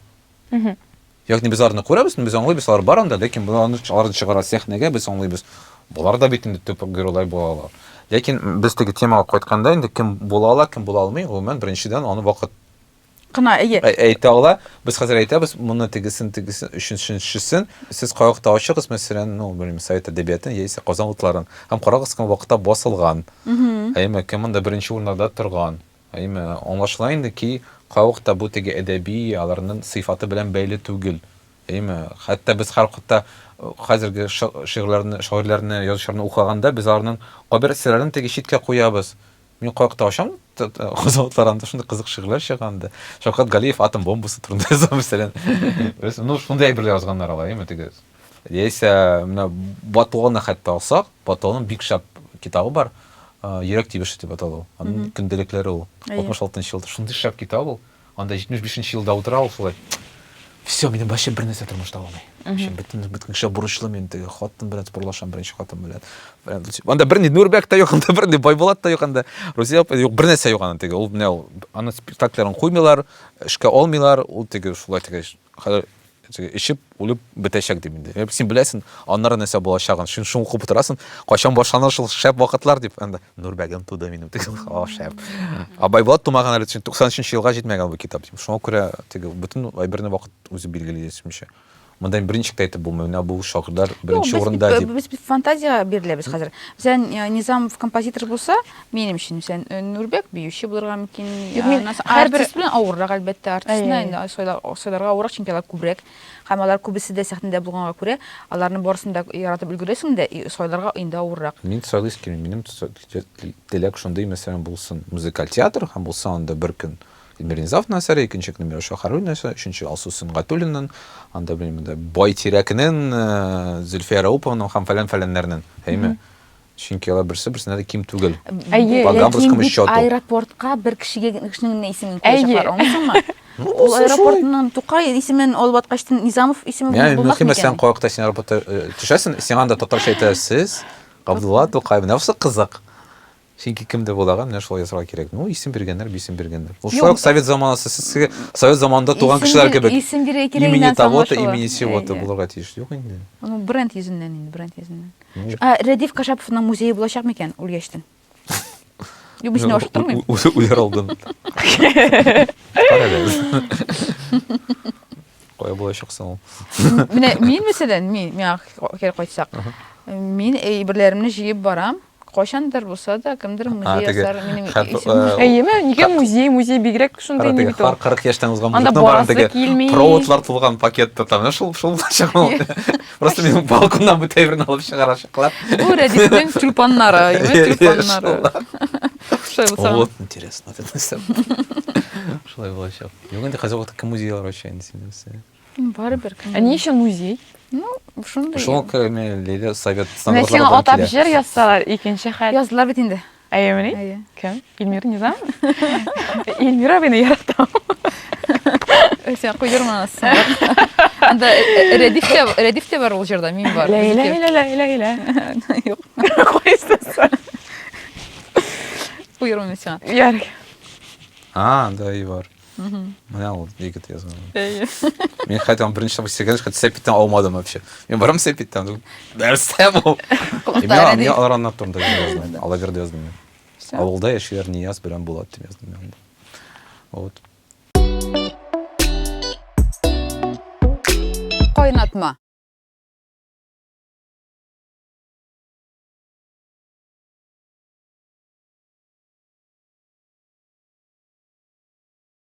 Ягъни без аларны күрәбез, без аңлыйбыз, алар бар анда, ләкин аларны чыгара сәхнәгә без аңлыйбыз. Булар да бит инде төп геройлар булалар. Ләкин без теге темага кайтканда инде кем була ала, кем була алмый, гомумән беренчедән аны вакыт кына әйтә ала. Без хәзер әйтәбез, моны тегесен өченчесен сез кайыкта ачыгыз, мәсәлән, ну, белмим, Совет әдәбиятын яисә Казан утларын һәм карагыз кем вакытта басылган. Әйме, кем анда беренче урында торган. Аңлашыла инде ки, кайыкта бу теге әдәби аларның сыйфаты белән бәйле түгел. Әйме, хәтта без һәр вакытта хәзерге шагыйрьләрне, язучыларны укыганда без аларның кабер әсәрләрен теге читкә куябыз. Мин кайыкта ашам, хозатларында шундый кызык шигырьләр чыганда. Шавкат Галиев атом бомбасы турында яза мәсәлән. Ну, шундай әйберләр язганнар алар, әйме теге. Яисә менә Батуны хәтта алсак, Батуның бик шәп китабы бар. Йөрәк тибеше дип аталу. Аның көндөлекләре ул. 66-нчы елда шундый шәп китап ул. Анда 75-нче елда утыра ул шулай. Все, минем вообще бер нәрсә тормышта алмый. Бөтен кеше бурычлы мен теге хатын белән спорлашам, беренче хатын белән. Анда берни Нурбек та юк, анда берни Байбулат та юк, анда Рузия юк, бер нәрсә юк анда теге. Ул менә ул аны спектакльләрен куймыйлар, эшкә алмыйлар, ул теге шулай теге ишеп үлеп бетәчәк дип инде. Син беләсең, аннары нәрсә булачагын, шуны укып утырасың, кайчан башланыр шул шәп вакытлар дип. Анда Нурбәгем туды минем теге шәп. Байбулат тумаган әле 93-нчы елга җитмәгән бу китап. Шуңа күрә теге бөтен әйберне вакыт үзе билгели дисемчә. Монда беренче әйтеп булмый, менә бу шагыйрьләр беренче урында дип. Без фантазия биреләбез хәзер. Мәсәлән, Низамов композитор булса, минем өчен мәсәлән Нурбек биюче булырга мөмкин. Артист белән авыррак әлбәттә, артистны инде сойларга авыррак, чөнки алар күбрәк. Һәм алар күбесе дә сәхнәдә булганга күрә, аларны барысын да яратып өлгерәсең дә, сойларга инде авыррак. Мин сойлыйским, минем теләк шундый мәсәлән булсын, музыкаль театр һәм булса анда бер көн Мирнизав әсәре, икенче көн Мироша Харуни әсәре, өченче Алсу Сөнгатуллинның, анда белмәдем, Бай Тирәкнең, Зөлфия Рауповның һәм фәлән-фәләннәрнең, әйме. Чөнки алар берсе-берсенә дә ким түгел. Ләкин аэропортка бер кешенең исемен куячаклар, аңлыйсыңмы? Ул аэропортның Тукай исемен алып аткачтын Низамов исеме булмак микән? Мәсәлән, кайыкта син аэропортта төшәсең, син анда татарча әйтәсез, Габдулла Тукай, нәфсе кызык. Чөнки кемдә булаган, менә шулай язарга кирәк. Ну, исем биргәннәр, бисем биргәннәр. Ул шулай совет заманасы, сезгә совет заманында туган кешеләр кебек. Исем бирә кирәк Имени инде того-то, имени сего-то булырга тиеш. Юк инде. Ну, бренд йөзеннән инде, бренд йөзеннән. Рәдиф Кашаповның музее булачак микән үлгәчтен? Юк, бишне ашыктырмыйм. Уяралдым. Кая булачаксың ул? Менә мин мәсәлән, миңа кире кайтсак. Мин әйберләремне җыеп барам. Кайчандыр булса да, кемдер музей ясар, минем исемем. Әйеме, нигә музей бигрәк шундай не бит ул. 40 яшьтән узган Анда мужиктан барам барасы теге килми. проводлар тулган пакетта там, шул булачак ул. Просто мин балконнан бу тәйберне алып чыгарачаклар. Бу Рәдифнең тюльпаннары, тюльпаннары. Шулай булса. Вот интересно, это нәрсә. Шулай булачак. Юк инде хәзер вакытта музейлар ача инде синесе. Барыбер. Ә ни өчен музей? Ну, шундай. Шул Лейлә совет Менә сиңа стандартларына атап җыр язсалар, икенче хәл. Язлар бит инде. Әйеме? Әйе. Кем? Илмира Низам? Илмира бене яратам. Сен куйдырмасың. Анда Рәдиф тә бар ул җырда, мин бар. Ләйлә. Юк. Кайсысы? Куйдырмыйм сиңа. Ярик. да и бар. Менә ул егет язган. Әйе. Мин хәтта беренче сигәнче хәтта сәпиттән алмадым вообще. Мин барам сәпиттән. Нәрсә бу? Мин аларны турында яздым. Алагырда яздым. Авылда яшиләр Нияз белән Булат дип яздым мин. Вот. Кайнатма.